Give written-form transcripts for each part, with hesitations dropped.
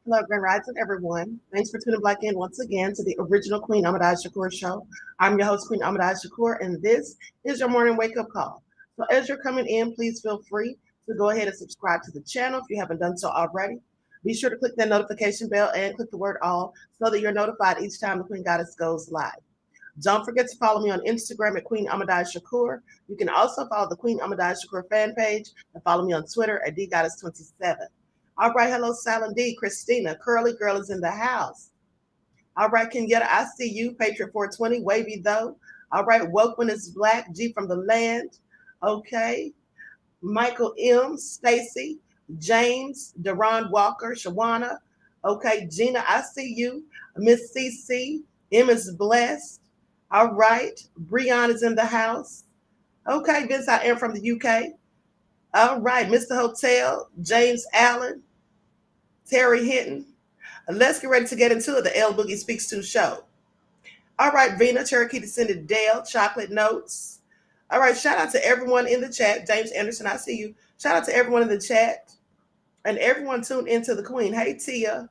Hello, Grand Rising, everyone. Thanks for tuning back in once again to the original Queen Ahmadiyyah Shakur show. I'm your host, Queen Ahmadiyyah Shakur, and this is your morning wake-up call. So as you're coming in, please feel free to go ahead and subscribe to the channel if you haven't done so already. Be sure to click that notification bell and click the word all so that you're notified each time the Queen Goddess goes live. Don't forget to follow me on Instagram at Queen Ahmadiyyah Shakur. You can also follow the Queen Ahmadiyyah Shakur fan page and follow me on Twitter at DGoddess27. All right, hello, Silent D, Christina. Curly Girl is in the house. All right, Kenyatta, I see you. Patriot 420, Wavy though. All right, Wokeman is Black, G from the land. Okay. Michael M, Stacy, James, Deron Walker, Shawana. Okay, Gina, I see you. Miss CC, M is blessed. All right, Breon is in the house. Okay, Vince, I am from the UK. All right, Mr. Hotel, James Allen, Terry Hinton. Let's get ready to get into it. The L Boogie Speaks To show. All right, Vina, Cherokee Descended Dale, Chocolate Notes. All right, shout out to everyone in the chat. James Anderson, I see you. Shout out to everyone in the chat and everyone tuned into the Queen. Hey, Tia.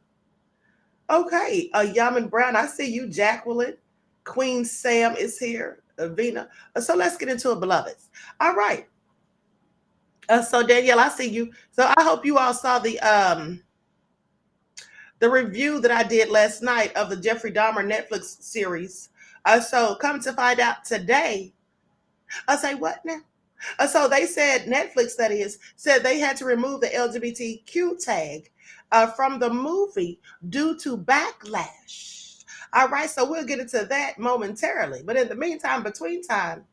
Okay, Yaman Brown, I see you. Jacqueline, Queen Sam is here. Vina. So let's get into it, beloveds. All right. So Danielle, I see you. So I hope you all saw the review that I did last night of the Jeffrey Dahmer Netflix series. So come to find out today, I say what now? So they said, Netflix that is, said they had to remove the LGBTQ tag from the movie due to backlash. All right, so we'll get into that momentarily. But in the meantime, between time,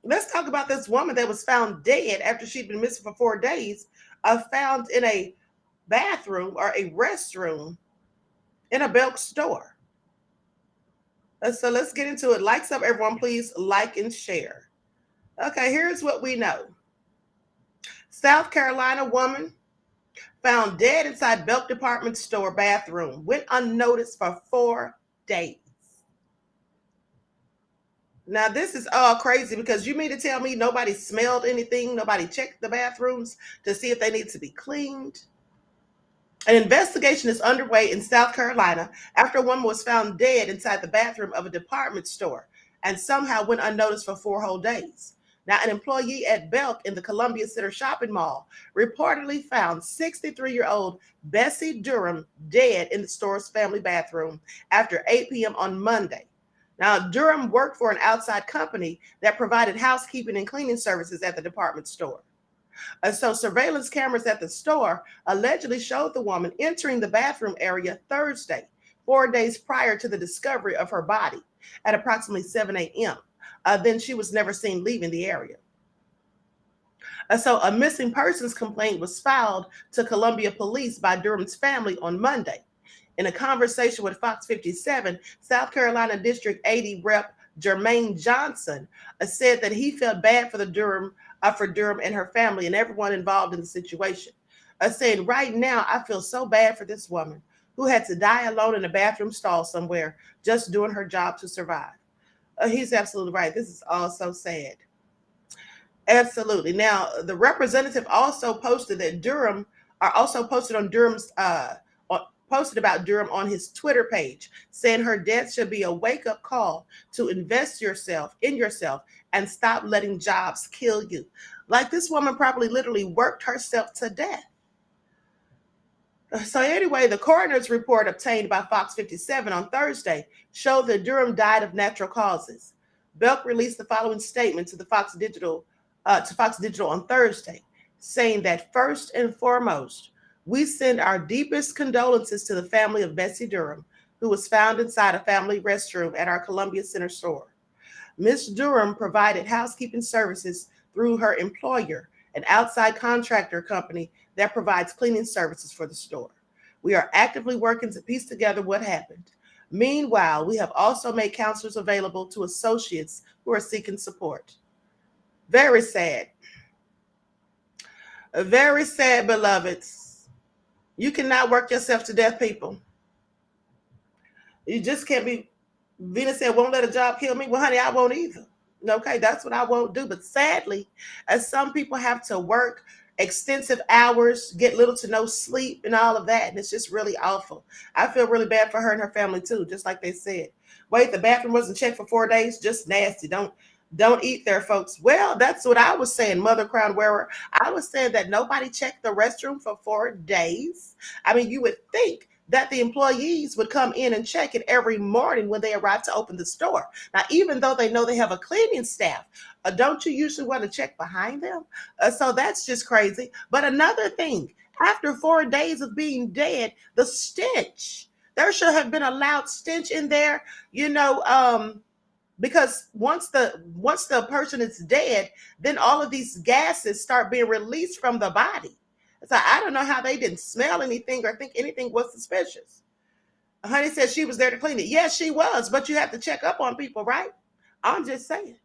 let's talk about this woman that was found dead after she'd been missing for 4 days, found in a bathroom or a restroom in a Belk store. So let's get into it. Likes up, everyone, please like and share. Okay, here's what we know. South Carolina woman found dead inside Belk department store bathroom, went unnoticed for 4 days. Now, this is all crazy because you mean to tell me nobody smelled anything? Nobody checked the bathrooms to see if they need to be cleaned? An investigation is underway in South Carolina after a woman was found dead inside the bathroom of a department store and somehow went unnoticed for 4 whole days. Now, an employee at Belk in the Columbia Center shopping mall reportedly found 63-year-old Bessie Durham dead in the store's family bathroom after 8 p.m. on Monday. Now, Durham worked for an outside company that provided housekeeping and cleaning services at the department store. So surveillance cameras at the store allegedly showed the woman entering the bathroom area Thursday, 4 days prior to the discovery of her body at approximately 7 a.m. Then she was never seen leaving the area. So a missing persons complaint was filed to Columbia Police by Durham's family on Monday. In a conversation with Fox 57, South Carolina District 80 Rep. Jermaine Johnson said that he felt bad for Durham and her family and everyone involved in the situation, saying, "Right now, I feel so bad for this woman who had to die alone in a bathroom stall somewhere, just doing her job to survive." He's absolutely right. This is all so sad. Absolutely. Now, the representative also posted that posted about Durham on his Twitter page, saying her death should be a wake-up call to invest in yourself and stop letting jobs kill you. Like, this woman probably literally worked herself to death. So anyway, the coroner's report obtained by Fox 57 on Thursday showed that Durham died of natural causes. Belk released the following statement to Fox Digital on Thursday, saying that first and foremost, we send our deepest condolences to the family of Bessie Durham, who was found inside a family restroom at our Columbia Center store. Ms. Durham provided housekeeping services through her employer, an outside contractor company that provides cleaning services for the store. We are actively working to piece together what happened. Meanwhile, we have also made counselors available to associates who are seeking support. Very sad. Very sad, beloveds. You cannot work yourself to death, people. You just can't be. Venus said, won't let a job kill me. Well, honey, I won't either. Okay, that's what I won't do. But sadly, as some people have to work extensive hours, get little to no sleep, and all of that, and it's just really awful. I feel really bad for her and her family too, just like they said. Wait, the bathroom wasn't checked for 4 days. Just nasty. Don't eat there, folks. Well, that's what I was saying, Mother Crown Wearer. I was saying that nobody checked the restroom for 4 days. I mean, you would think that the employees would come in and check it every morning when they arrive to open the store. Now, even though they know they have a cleaning staff, don't you usually want to check behind them? So that's just crazy. But another thing, after 4 days of being dead, the stench. There should have been a loud stench in there, because once the person is dead, then all of these gases start being released from the body. So I don't know how they didn't smell anything or think anything was suspicious. Honey said she was there to clean it. Yes, she was, but you have to check up on people, right? I'm just saying.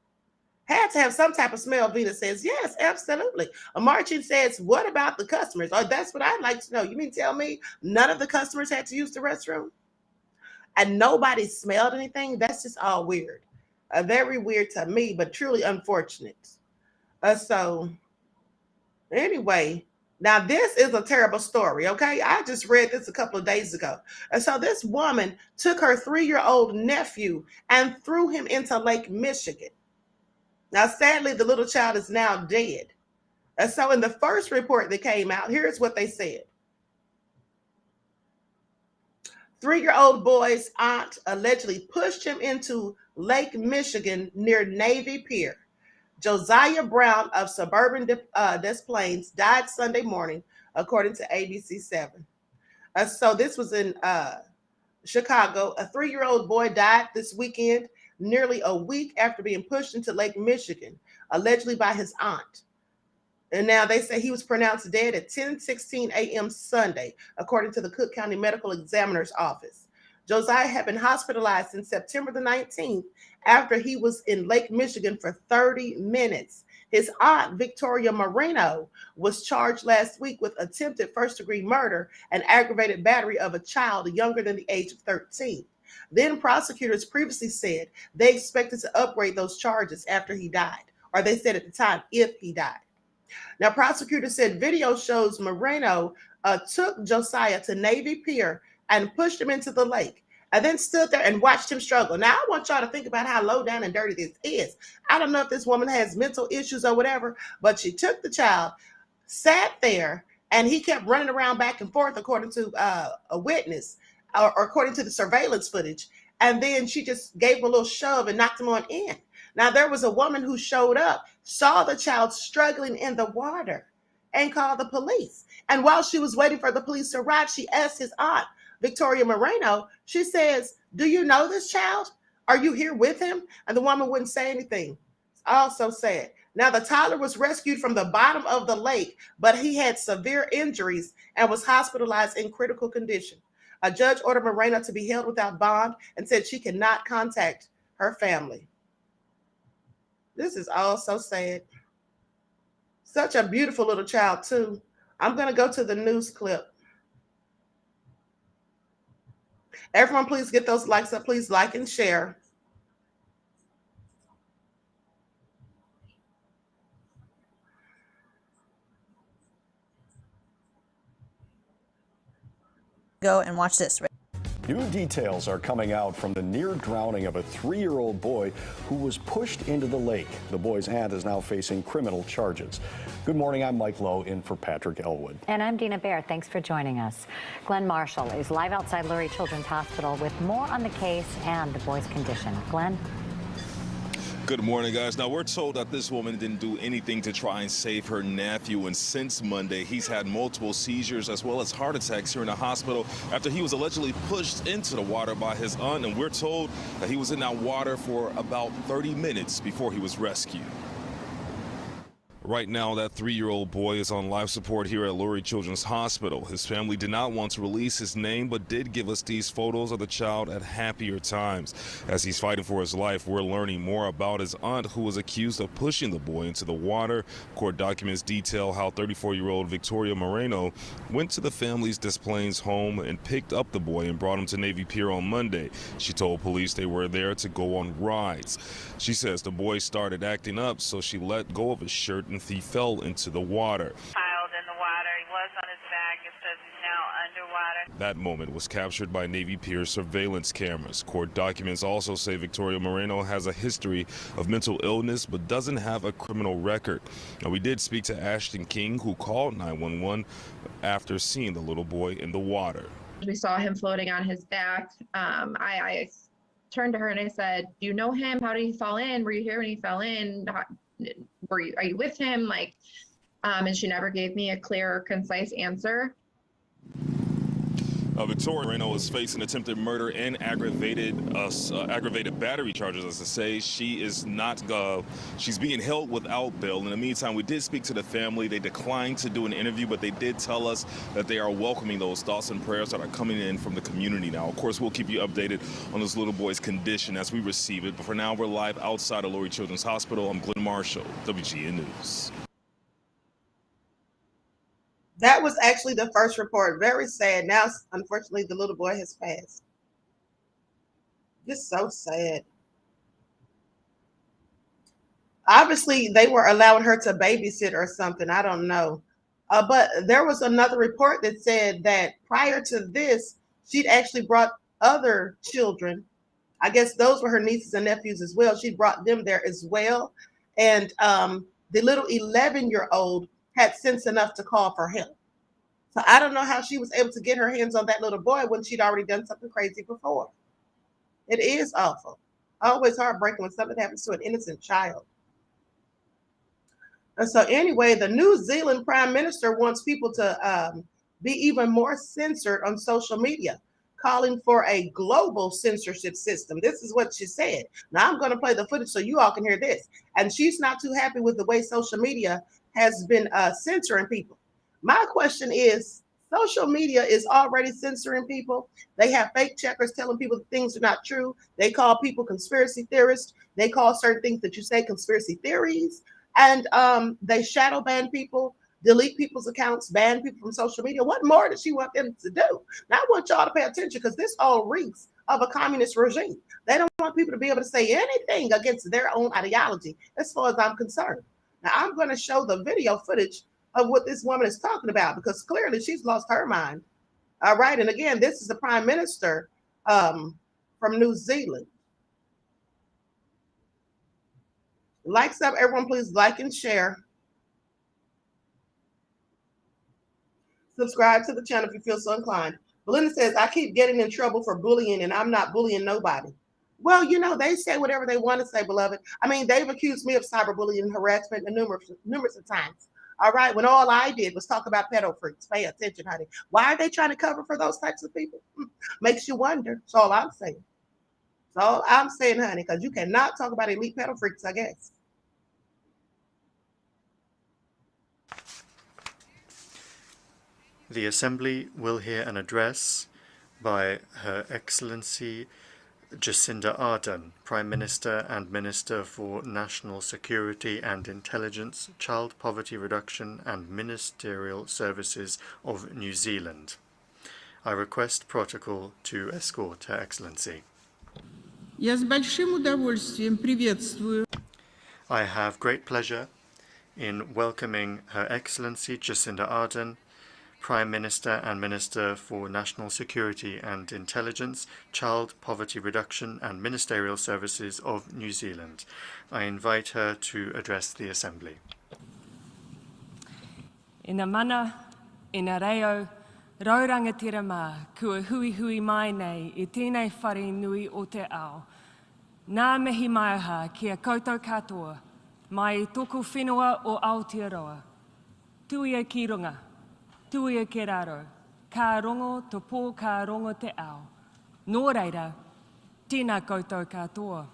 Had to have some type of smell, Venus says. Yes, absolutely. Marchin says, what about the customers? Oh, that's what I'd like to know. You mean tell me none of the customers had to use the restroom? And nobody smelled anything? That's just all weird. Very weird to me, but truly unfortunate. So anyway, now this is a terrible story, okay? I just read this a couple of days ago. And so this woman took her 3-year-old nephew and threw him into Lake Michigan. Now, sadly, the little child is now dead. And so in the first report that came out, here's what they said. 3-year-old boy's aunt allegedly pushed him into Lake Michigan near Navy Pier. Josiah Brown of suburban Des Plaines died Sunday morning, according to ABC7. So this was in Chicago. A 3-year-old boy died this weekend, nearly a week after being pushed into Lake Michigan, allegedly by his aunt. And now they say he was pronounced dead at 10:16 a.m. Sunday, according to the Cook County Medical Examiner's Office. Josiah had been hospitalized since September the 19th after he was in Lake Michigan for 30 minutes. His aunt, Victoria Moreno, was charged last week with attempted first-degree murder and aggravated battery of a child younger than the age of 13. Then prosecutors previously said they expected to upgrade those charges after he died, or they said at the time, if he died. Now, prosecutors said video shows Moreno took Josiah to Navy Pier and pushed him into the lake and then stood there and watched him struggle. Now, I want y'all to think about how low down and dirty this is. I don't know if this woman has mental issues or whatever, but she took the child, sat there, and he kept running around back and forth, according to a witness, or according to the surveillance footage. And then she just gave him a little shove and knocked him on in. Now, there was a woman who showed up, saw the child struggling in the water, and called the police. And while she was waiting for the police to arrive, she asked his aunt, Victoria Moreno, she says, do you know this child? Are you here with him? And the woman wouldn't say anything. It's all so sad. Now, the toddler was rescued from the bottom of the lake, but he had severe injuries and was hospitalized in critical condition. A judge ordered Moreno to be held without bond and said she cannot contact her family. This is all so sad. Such a beautiful little child, too. I'm going to go to the news clip. Everyone, please get those likes up. Please like and share. Go and watch this. New details are coming out from the near drowning of a 3-year-old boy who was pushed into the lake. The boy's aunt is now facing criminal charges. Good morning, I'm Mike Lowe in for Patrick Elwood. And I'm Dina Bair. Thanks for joining us. Glenn Marshall is live outside Lurie Children's Hospital with more on the case and the boy's condition. Glenn? Good morning, guys. Now, we're told that this woman didn't do anything to try and save her nephew, and since Monday, he's had multiple seizures as well as heart attacks here in the hospital after he was allegedly pushed into the water by his aunt, and we're told that he was in that water for about 30 minutes before he was rescued. Right now, that 3-year-old boy is on life support here at Lurie Children's Hospital. His family did not want to release his name, but did give us these photos of the child at happier times. As he's fighting for his life, we're learning more about his aunt, who was accused of pushing the boy into the water. Court documents detail how 34-year-old Victoria Moreno went to the family's Des Plaines home and picked up the boy and brought him to Navy Pier on Monday. She told police they were there to go on rides. She says the boy started acting up, so she let go of his shirt and he fell into the water. Piled in the water. He was on his back. It says he's now underwater. That moment was captured by Navy Pier surveillance cameras. Court documents also say Victoria Moreno has a history of mental illness but doesn't have a criminal record. Now, we did speak to Ashton King, who called 911 after seeing the little boy in the water. We saw him floating on his back. I turned to her and I said, "Do you know him? How did he fall in? Were you here when he fell in? Are you with him?" And she never gave me a clear or concise answer. Victoria Moreno is facing attempted murder and aggravated battery charges. As I say, she is not. She's being held without bail. In the meantime, we did speak to the family. They declined to do an interview, but they did tell us that they are welcoming those thoughts and prayers that are coming in from the community now. Of course, we'll keep you updated on this little boy's condition as we receive it. But for now, we're live outside of Lurie Children's Hospital. I'm Glenn Marshall, WGN News. That was actually the first report. Very sad. Now, unfortunately, the little boy has passed. Just so sad. Obviously, they were allowing her to babysit or something. I don't know. But there was another report that said that prior to this, she'd actually brought other children. I guess those were her nieces and nephews as well. She brought them there as well. And the little 11-year-old had sense enough to call for help. So I don't know how she was able to get her hands on that little boy when she'd already done something crazy before. It is awful. Always heartbreaking when something happens to an innocent child. And so anyway, the New Zealand Prime Minister wants people to be even more censored on social media, calling for a global censorship system. This is what she said. Now I'm going to play the footage so you all can hear this. And she's not too happy with the way social media has been censoring people. My question is, social media is already censoring people. They have fake checkers telling people that things are not true. They call people conspiracy theorists. They call certain things that you say conspiracy theories. And they shadow ban people, delete people's accounts, ban people from social media. What more does she want them to do? Now I want y'all to pay attention because this all reeks of a communist regime. They don't want people to be able to say anything against their own ideology, as far as I'm concerned. Now I'm going to show the video footage of what this woman is talking about because clearly she's lost her mind. All right. And again, this is the Prime Minister from New Zealand. Likes up, everyone, please like and share. Subscribe to the channel if you feel so inclined. Belinda says, "I keep getting in trouble for bullying and I'm not bullying nobody." Well, you know, they say whatever they want to say, beloved. I mean, they've accused me of cyberbullying and harassment numerous of times. All right, when all I did was talk about pedo freaks. Pay attention, honey. Why are they trying to cover for those types of people? Makes you wonder. That's all I'm saying. That's all I'm saying, honey, because you cannot talk about elite pedo freaks, I guess. The Assembly will hear an address by Her Excellency Jacinda Ardern, Prime Minister and Minister for National Security and Intelligence, Child Poverty Reduction and Ministerial Services of New Zealand. I request protocol to escort Her Excellency. Я с большим удовольствием приветствую. I have great pleasure in welcoming Her Excellency Jacinda Ardern, Prime Minister and Minister for National Security and Intelligence, Child Poverty Reduction and Ministerial Services of New Zealand. I invite her to address the Assembly. Ina mana, ina reo, raurangatira mā, kua hui hui mai nei I tēnei whare nui o te ao. Nā mihi mai aha kia koutou katoa, mai I tōku whenua o Aotearoa. Tuia ki runga, tuia ke raro, ka rongo to pō ka rongo te ao. Nō reira, tēnā koutou katoa.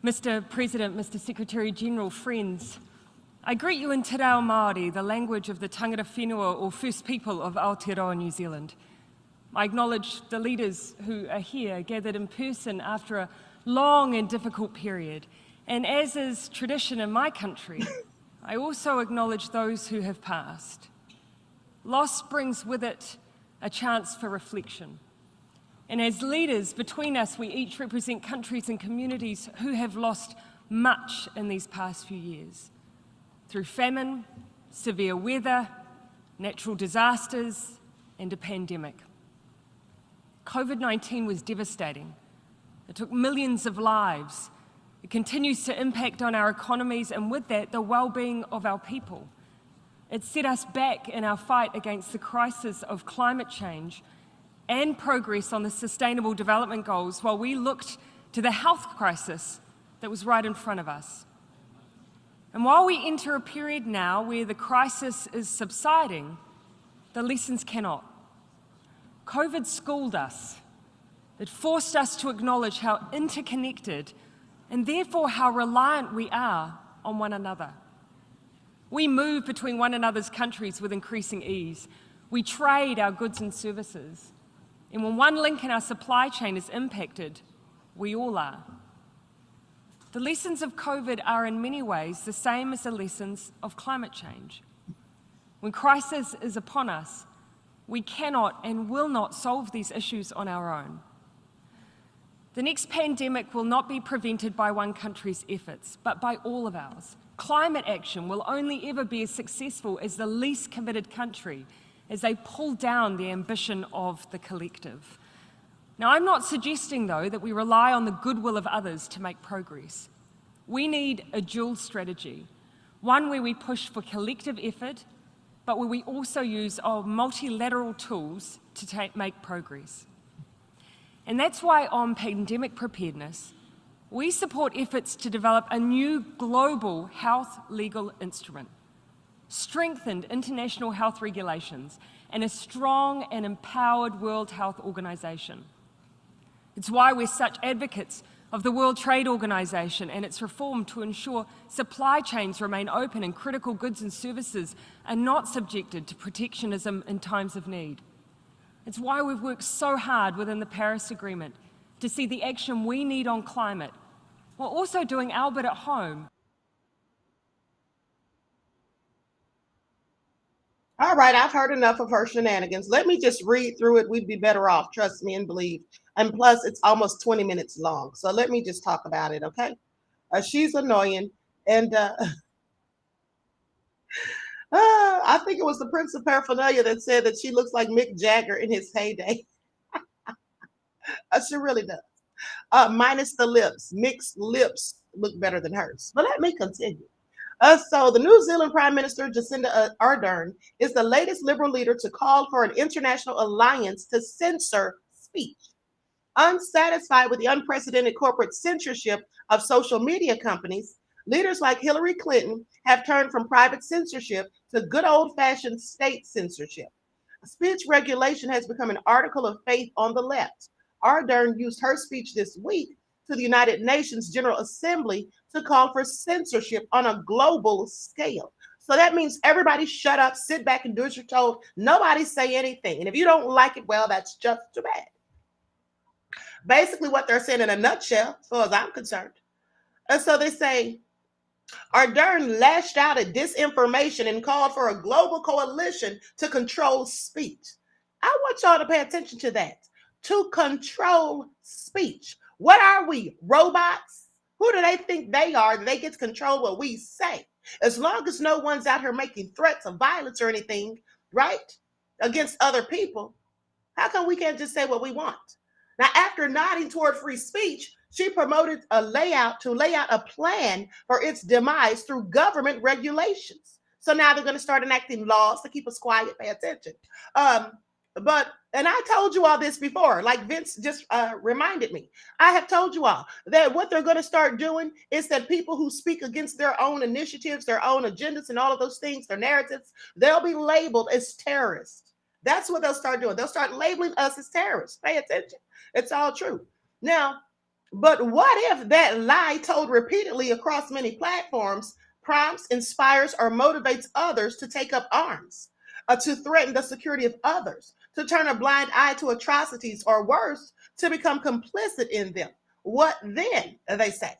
Mr. President, Mr. Secretary-General, friends, I greet you in Te Reo Māori, the language of the tangata whenua or First People of Aotearoa, New Zealand. I acknowledge the leaders who are here, gathered in person after a long and difficult period. And as is tradition in my country, I also acknowledge those who have passed. Loss brings with it a chance for reflection. And as leaders, between us, we each represent countries and communities who have lost much in these past few years. Through famine, severe weather, natural disasters, and a pandemic. COVID-19 was devastating. It took millions of lives. It continues to impact on our economies and with that, the well-being of our people. It set us back in our fight against the crisis of climate change and progress on the Sustainable Development Goals while we looked to the health crisis that was right in front of us. And while we enter a period now where the crisis is subsiding, the lessons cannot. COVID schooled us. It forced us to acknowledge how interconnected and therefore how reliant we are on one another. We move between one another's countries with increasing ease. We trade our goods and services. And when one link in our supply chain is impacted, we all are. The lessons of COVID are in many ways the same as the lessons of climate change. When crisis is upon us, we cannot and will not solve these issues on our own. The next pandemic will not be prevented by one country's efforts, but by all of ours. Climate action will only ever be as successful as the least committed country as they pull down the ambition of the collective. Now, I'm not suggesting, though, that we rely on the goodwill of others to make progress. We need a dual strategy, one where we push for collective effort, but where we also use our multilateral tools to make progress. And that's why on pandemic preparedness, we support efforts to develop a new global health legal instrument, strengthened international health regulations, and a strong and empowered World Health Organization. It's why we're such advocates of the World Trade Organization and its reform to ensure supply chains remain open and critical goods and services are not subjected to protectionism in times of need. It's why we've worked so hard within the Paris Agreement to see the action we need on climate, while also doing our bit at home. All right, I've heard enough of her shenanigans. Let me just read through it. We'd be better off, trust me and believe. And plus, it's almost 20 minutes long. So let me just talk about it, okay? She's annoying. And I think it was the Prince of Paraphernalia that said that she looks like Mick Jagger in his heyday. She really does. Minus the lips. Mick's lips look better than hers. But let me continue. So the New Zealand Prime Minister, Jacinda Ardern, is the latest Liberal leader to call for an international alliance to censor speech. Unsatisfied with the unprecedented corporate censorship of social media companies, leaders like Hillary Clinton have turned from private censorship to good old-fashioned state censorship. Speech regulation has become an article of faith on the left. Ardern used her speech this week to the United Nations General Assembly to call for censorship on a global scale. So that means everybody shut up, sit back and do as you're told. Nobody say anything. And if you don't like it, well, that's just too bad. Basically what they're saying in a nutshell, as far as I'm concerned. And so they say, Ardern lashed out at disinformation and called for a global coalition to control speech. I want y'all to pay attention to that. To control speech. What are we, robots? Who do they think they are that they get to control what we say? As long as no one's out here making threats of violence or anything, right? against other people, how come we can't just say what we want? Now, after nodding toward free speech, she promoted to lay out a plan for its demise through government regulations. So now they're going to start enacting laws to keep us quiet, pay attention. And I told you all this before, like Vince just reminded me. I have told you all that what they're going to start doing is that people who speak against their own initiatives, their own agendas, and all of those things, their narratives, they'll be labeled as terrorists. That's what they'll start doing. They'll start labeling us as terrorists. Pay attention. It's all true. Now, but what if that lie told repeatedly across many platforms prompts, inspires, or motivates others to take up arms, to threaten the security of others, to turn a blind eye to atrocities, or worse, to become complicit in them? What then, they say?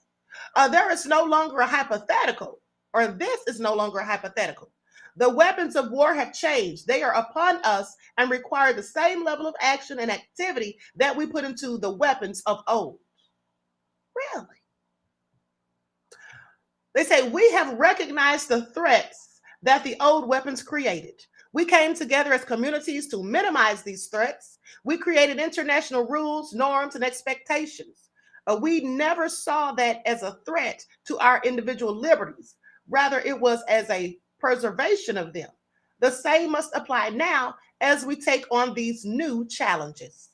There is no longer a hypothetical, or this is no longer a hypothetical. The weapons of war have changed. They are upon us and require the same level of action and activity that we put into the weapons of old. Really? They say we have recognized the threats that the old weapons created. We came together as communities to minimize these threats. We created international rules, norms, and expectations. We never saw that as a threat to our individual liberties. Rather, it was as a preservation of them. The same must apply now as we take on these new challenges.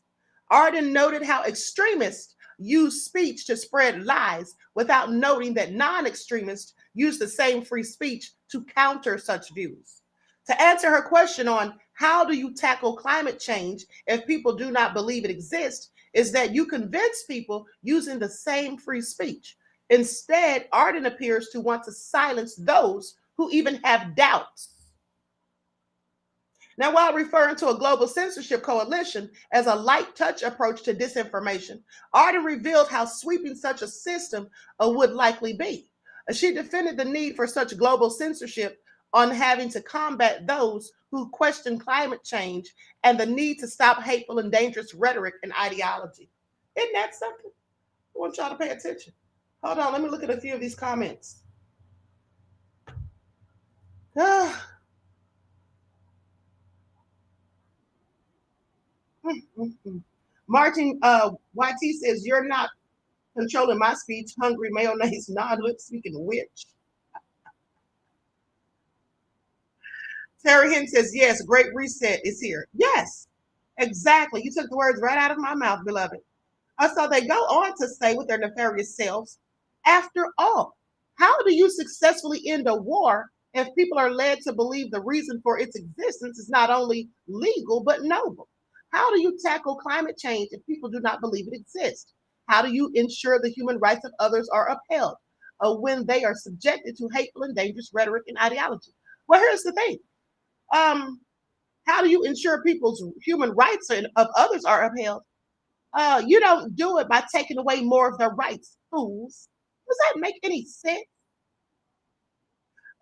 Arden noted how extremists use speech to spread lies without noting that non-extremists use the same free speech to counter such views. To answer her question on how do you tackle climate change if people do not believe it exists, is that you convince people using the same free speech. Instead, Arden appears to want to silence those who even have doubts. Now, while referring to a global censorship coalition as a light touch approach to disinformation, Arden revealed how sweeping such a system would likely be. She defended the need for such global censorship on having to combat those who question climate change and the need to stop hateful and dangerous rhetoric and ideology. Isn't that something? I want y'all to pay attention. Hold on, let me look at a few of these comments. Martin YT says, you're not controlling my speech, hungry mayonnaise, non-lip-speaking witch. Terry Hinn says, yes, great reset is here. Yes, exactly. You took the words right out of my mouth, beloved. So they go on to say with their nefarious selves, after all, how do you successfully end a war if people are led to believe the reason for its existence is not only legal, but noble? How do you tackle climate change if people do not believe it exists? How do you ensure the human rights of others are upheld when they are subjected to hateful and dangerous rhetoric and ideology? Well, here's the thing. How do you ensure people's human rights of others are upheld? You don't do it by taking away more of their rights, fools. Does that make any sense?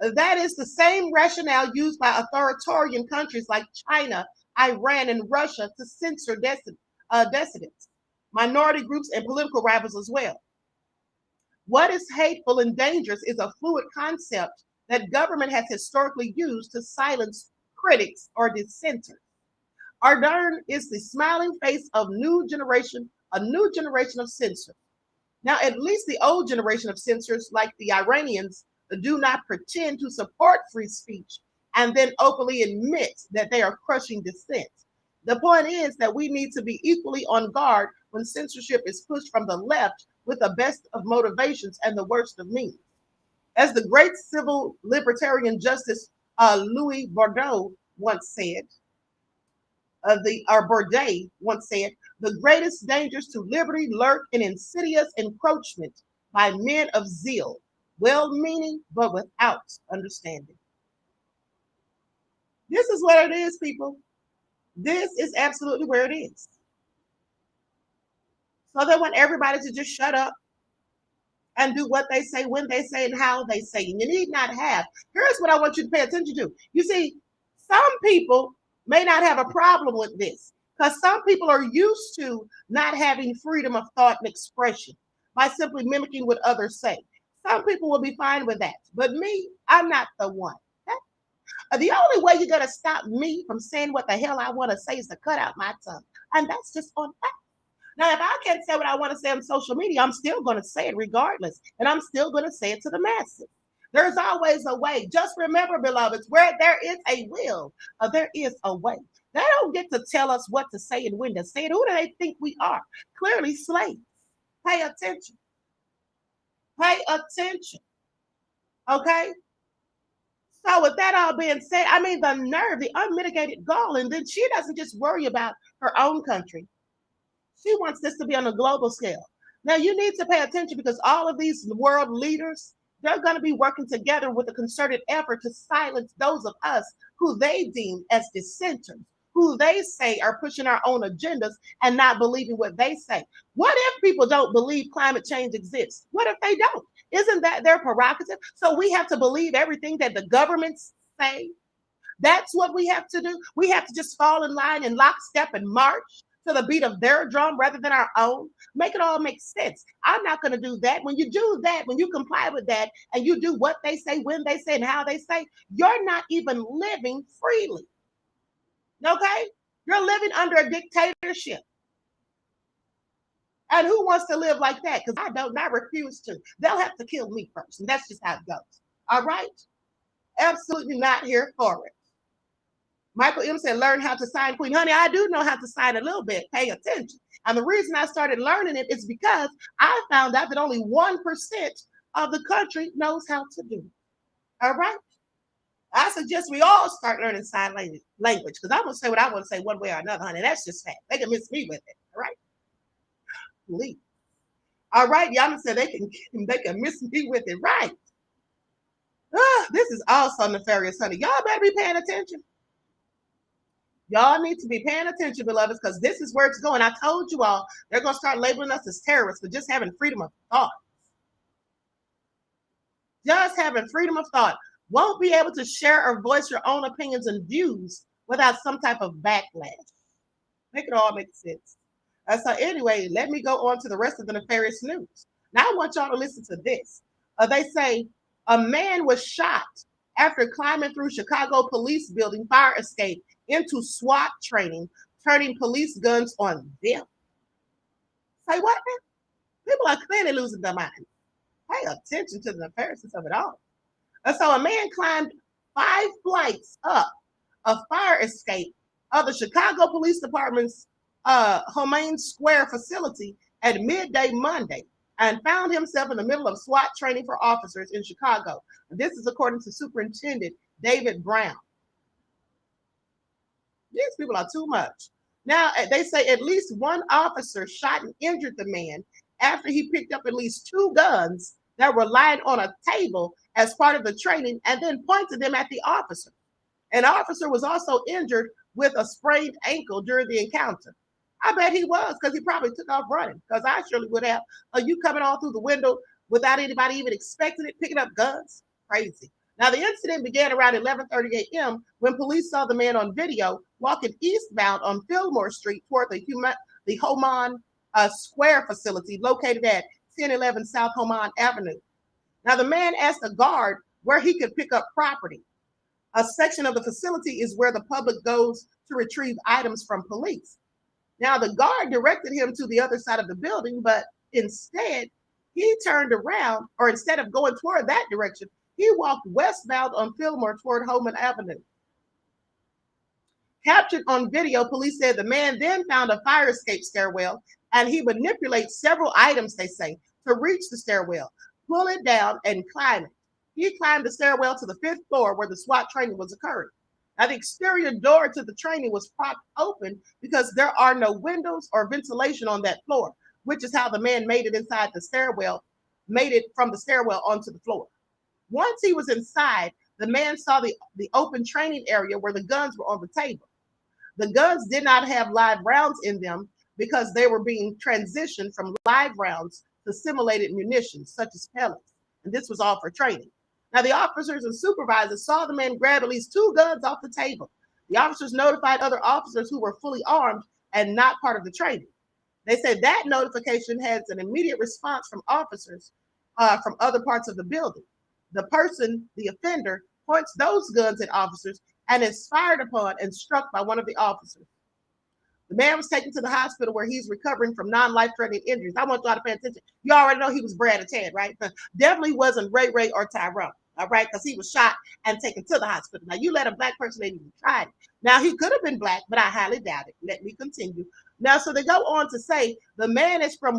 That is the same rationale used by authoritarian countries like China, Iran, and Russia to censor dissidents, minority groups, and political rivals as well. What is hateful and dangerous is a fluid concept that government has historically used to silence critics or dissenters. Arden is the smiling face of a new generation of censors. Now, at least the old generation of censors, like the Iranians, do not pretend to support free speech and then openly admit that they are crushing dissent. The point is that we need to be equally on guard when censorship is pushed from the left with the best of motivations and the worst of means. As the great civil libertarian justice Louis Bourdieu once said, the greatest dangers to liberty lurk in insidious encroachment by men of zeal, well-meaning but without understanding. This is what it is, people. This is absolutely where it is. So they want everybody to just shut up and do what they say, when they say, and how they say. And you need not have. Here's what I want you to pay attention to. You see, some people may not have a problem with this because some people are used to not having freedom of thought and expression by simply mimicking what others say. Some people will be fine with that. But me, I'm not the one. Okay? The only way you're going to stop me from saying what the hell I want to say is to cut out my tongue. And that's just on fact. Now, if I can't say what I want to say on social media, I'm still going to say it regardless. And I'm still going to say it to the masses. There's always a way. Just remember, beloveds, where there is a will, there is a way. They don't get to tell us what to say and when to say it. Who do they think we are? Clearly slaves. Pay attention. Pay attention. Okay? So with that all being said, I mean, the nerve, the unmitigated gall, and then she doesn't just worry about her own country. She wants this to be on a global scale. Now, you need to pay attention because all of these world leaders, they're going to be working together with a concerted effort to silence those of us who they deem as dissenters, who they say are pushing our own agendas and not believing what they say. What if people don't believe climate change exists? What if they don't? Isn't that their prerogative? So we have to believe everything that the governments say. That's what we have to do. We have to just fall in line and lockstep and march to the beat of their drum rather than our own. Make it all make sense. I'm not going to do that. When you do that, when you comply with that, and you do what they say, when they say, and how they say, you're not even living freely. Okay? You're living under a dictatorship. And who wants to live like that? Because I don't, and I refuse to. They'll have to kill me first. And that's just how it goes. All right? Absolutely not here for it. Michael M. said, learn how to sign, Queen. Honey, I do know how to sign a little bit. Pay attention. And the reason I started learning it is because I found out that only 1% of the country knows how to do it. All right? I suggest we all start learning sign language because I'm going to say what I want to say one way or another, honey. That's just fact. They can miss me with it. All right? Please. All right, y'all said they can miss me with it. Right. This is also nefarious, honey. Y'all better be paying attention. Y'all need to be paying attention, beloveds, because this is where it's going. I told you all, they're going to start labeling us as terrorists for just having freedom of thought. Just having freedom of thought. Won't be able to share or voice your own opinions and views without some type of backlash. Make it all make sense. So anyway, let me go on to the rest of the nefarious news. Now I want y'all to listen to this. They say a man was shot after climbing through Chicago police building fire escape into SWAT training, turning police guns on them. Say what? People are clearly losing their minds. Pay attention to the nefariousness of it all. So a man climbed 5 flights up a fire escape of the Chicago Police Department's Homaine Square facility at midday Monday and found himself in the middle of SWAT training for officers in Chicago. This is according to Superintendent David Brown. These people are too much. Now, they say at least one officer shot and injured the man after he picked up at least 2 guns that were lying on a table as part of the training and then pointed them at the officer. An officer was also injured with a sprained ankle during the encounter. I bet he was, because he probably took off running, because I surely would have. You coming all through the window without anybody even expecting it, picking up guns? Crazy. Now, the incident began around 11:30 a.m. when police saw the man on video walking eastbound on Fillmore Street toward the Homan Square facility located at 1011 South Homan Avenue. Now, the man asked a guard where he could pick up property. A section of the facility is where the public goes to retrieve items from police. Now, the guard directed him to the other side of the building, but instead, he turned around, or instead of going toward that direction, he walked westbound on Fillmore toward Homan Avenue. Captured on video, police said the man then found a fire escape stairwell, and he manipulates several items, they say, to reach the stairwell, pull it down, and climb it. He climbed the stairwell to the 5th floor where the SWAT training was occurring. Now, the exterior door to the training was propped open because there are no windows or ventilation on that floor, which is how the man made it inside the stairwell, made it from the stairwell onto the floor. Once he was inside, the man saw the open training area where the guns were on the table. The guns did not have live rounds in them because they were being transitioned from live rounds to simulated munitions, such as pellets. And this was all for training. Now, the officers and supervisors saw the man grab at least 2 guns off the table. The officers notified other officers who were fully armed and not part of the training. They said that notification has an immediate response from officers from other parts of the building. The person, the offender, points those guns at officers and is fired upon and struck by one of the officers. The man was taken to the hospital where he's recovering from non-life-threatening injuries. I want y'all to pay attention. You already know he was Brad or Ted, right? Definitely wasn't Ray or Tyrone, all right? Because he was shot and taken to the hospital. Now, you let a black person, they even tried it. Now, he could have been black, but I highly doubt it. Let me continue. Now, so they go on to say the man is from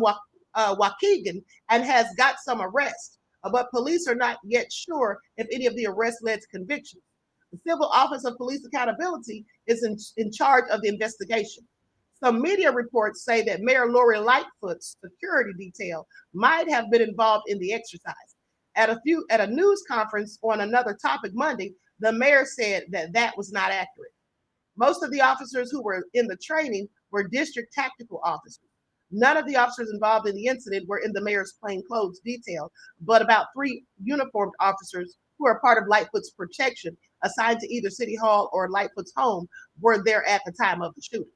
Waukegan and has got some arrests, but police are not yet sure if any of the arrests led to convictions. The Civil Office of Police Accountability is in charge of the investigation. Some media reports say that Mayor Lori Lightfoot's security detail might have been involved in the exercise. At a news conference on another topic Monday, the mayor said that was not accurate. Most of the officers who were in the training were district tactical officers. None of the officers involved in the incident were in the mayor's plainclothes detail, but about 3 uniformed officers who are part of Lightfoot's protection, assigned to either City Hall or Lightfoot's home, were there at the time of the shooting.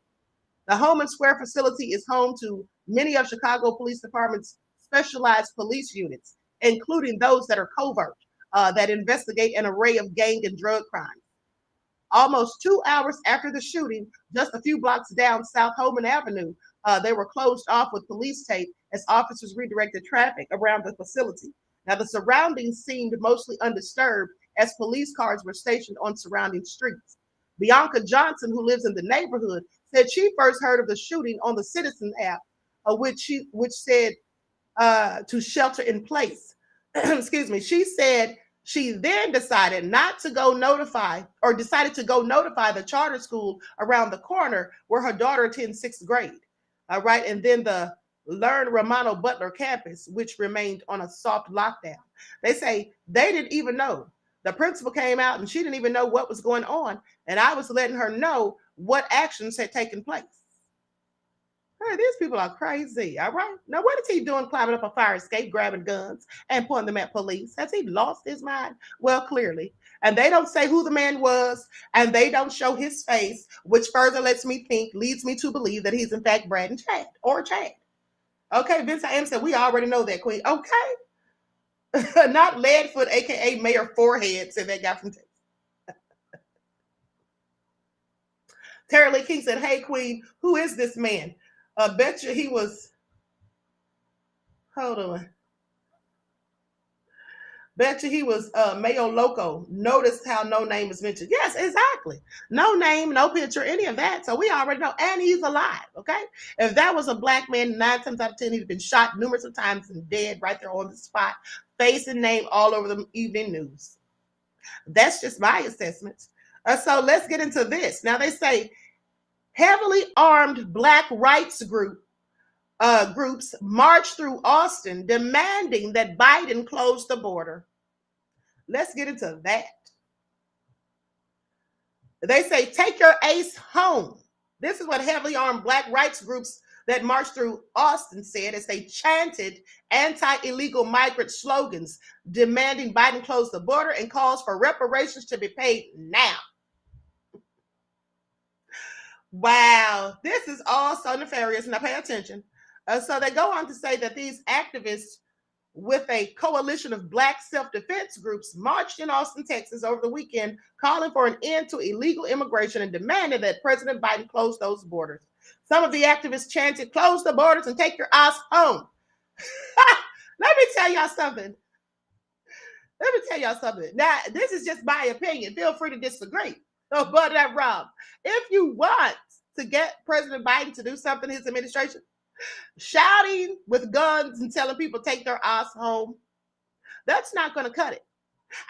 The Home & Square facility is home to many of Chicago Police Department's specialized police units, including those that are covert, that investigate an array of gang and drug crimes. Almost 2 hours after the shooting, just a few blocks down South Holman Avenue, they were closed off with police tape as officers redirected traffic around the facility. Now, the surroundings seemed mostly undisturbed as police cars were stationed on surrounding streets. Bianca Johnson, who lives in the neighborhood, said she first heard of the shooting on the Citizen app, which said to shelter in place. Excuse me. She said she then decided to go notify the charter school around the corner where her daughter attends 6th grade. All right. And then the Learn Romano Butler campus, which remained on a soft lockdown. They say they didn't even know. The principal came out and she didn't even know what was going on. And I was letting her know what actions had taken place. Hey, these people are crazy, all right? Now, what is he doing climbing up a fire escape, grabbing guns and pointing them at police? Has he lost his mind? Well, clearly. And they don't say who the man was, and they don't show his face, which further leads me to believe that he's in fact Brad and Chad, or Chad. Okay, Vince I.M. said, we already know that, Queen. Okay. Not Leadfoot, a.k.a. Mayor Forehead, said that guy from Texas. Terry Lee King said, hey, Queen, who is this man? Bet you he was, hold on. Bet you he was Mayo Loco. Notice how no name is mentioned. Yes, exactly. No name, no picture, any of that. So we already know. And he's alive, okay? If that was a black man, 9 times out of 10, he'd been shot numerous of times and dead right there on the spot. Face and name all over the evening news. That's just my assessment. So let's get into this. Now they say heavily armed black rights groups march through Austin demanding that Biden close the border. Let's get into that. They say, take your ace home. This is what heavily armed black rights groups that marched through Austin said as they chanted anti-illegal migrant slogans demanding Biden close the border and calls for reparations to be paid now. Wow, this is all so nefarious. Now pay attention. So they go on to say that these activists with a coalition of black self-defense groups marched in Austin, Texas over the weekend, calling for an end to illegal immigration and demanded that President Biden close those borders. Some of the activists chanted, close the borders and take your ass home. Let me tell y'all something. Now, this is just my opinion. Feel free to disagree. But that's wrong. If you want to get President Biden to do something in his administration, shouting with guns and telling people take their ass home, that's not going to cut it.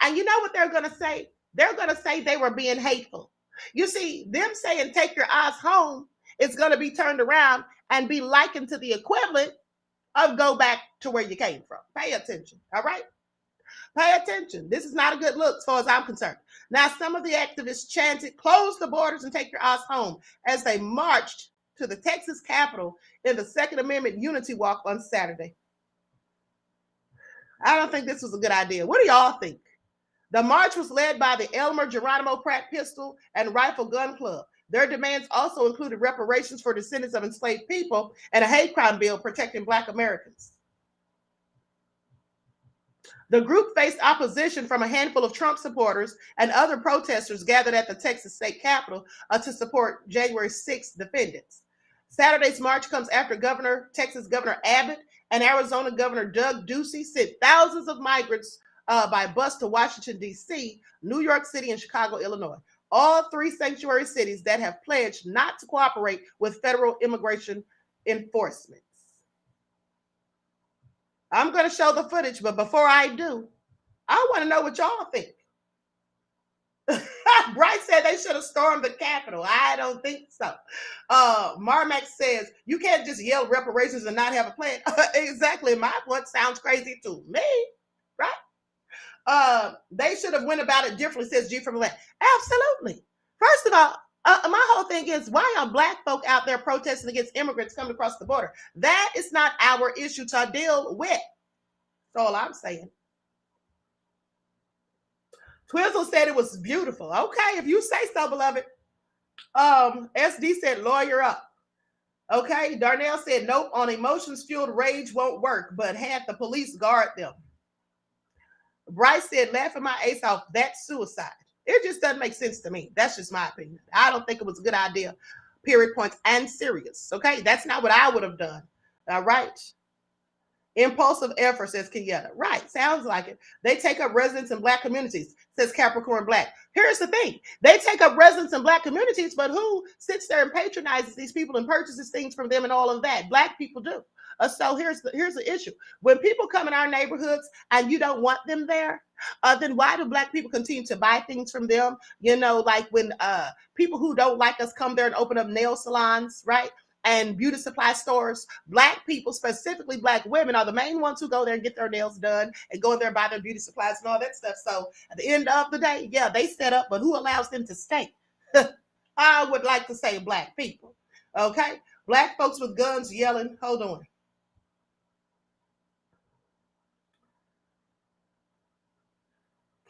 And you know what they're going to say? They're going to say they were being hateful. You see, them saying take your ass home is going to be turned around and be likened to the equivalent of go back to where you came from. Pay attention, all right? Pay attention. This is not a good look as far as I'm concerned. Now, some of the activists chanted, close the borders and take your ass home as they marched to the Texas Capitol in the Second Amendment Unity Walk on Saturday. I don't think this was a good idea. What do y'all think? The march was led by the Elmer Geronimo Pratt Pistol and Rifle Gun Club. Their demands also included reparations for descendants of enslaved people and a hate crime bill protecting Black Americans. The group faced opposition from a handful of Trump supporters and other protesters gathered at the Texas state capitol to support January 6th defendants. Saturday's march comes after Texas Governor Abbott and Arizona Governor Doug Ducey sent thousands of migrants by bus to Washington, D.C., New York City, and Chicago, Illinois. All three sanctuary cities that have pledged not to cooperate with federal immigration enforcement. I'm going to show the footage, but before I do, I want to know what y'all think. Bright said they should have stormed the Capitol. I don't think so. Marmax says you can't just yell reparations and not have a plan. Exactly. My point sounds crazy to me, right? They should have went about it differently, says G from Atlanta. Absolutely. First of all, my whole thing is, why are black folk out there protesting against immigrants coming across the border? That is not our issue to deal with. That's all I'm saying. Twizzle said it was beautiful. Okay, if you say so, beloved. SD said lawyer up. Okay, Darnell said nope, on emotions-fueled rage won't work, but had the police guard them. Bryce said laughing my ace off, that's suicide. It just doesn't make sense to me. That's just my opinion. I don't think it was a good idea. Period, points, and serious. Okay, that's not what I would have done. All right. Impulsive effort, says Kenyatta. Right, sounds like it. They take up residence in black communities, says Capricorn Black. Here's the thing. They take up residence in black communities, but who sits there and patronizes these people and purchases things from them and all of that? Black people do. So here's the issue. When people come in our neighborhoods and you don't want them there, then why do black people continue to buy things from them? You know, like when people who don't like us come there and open up nail salons, right? And beauty supply stores, black people, specifically black women, are the main ones who go there and get their nails done and go in there and buy their beauty supplies and all that stuff. So at the end of the day, yeah, they set up, but who allows them to stay? I would like to say black people. Okay? Black folks with guns yelling. Hold on.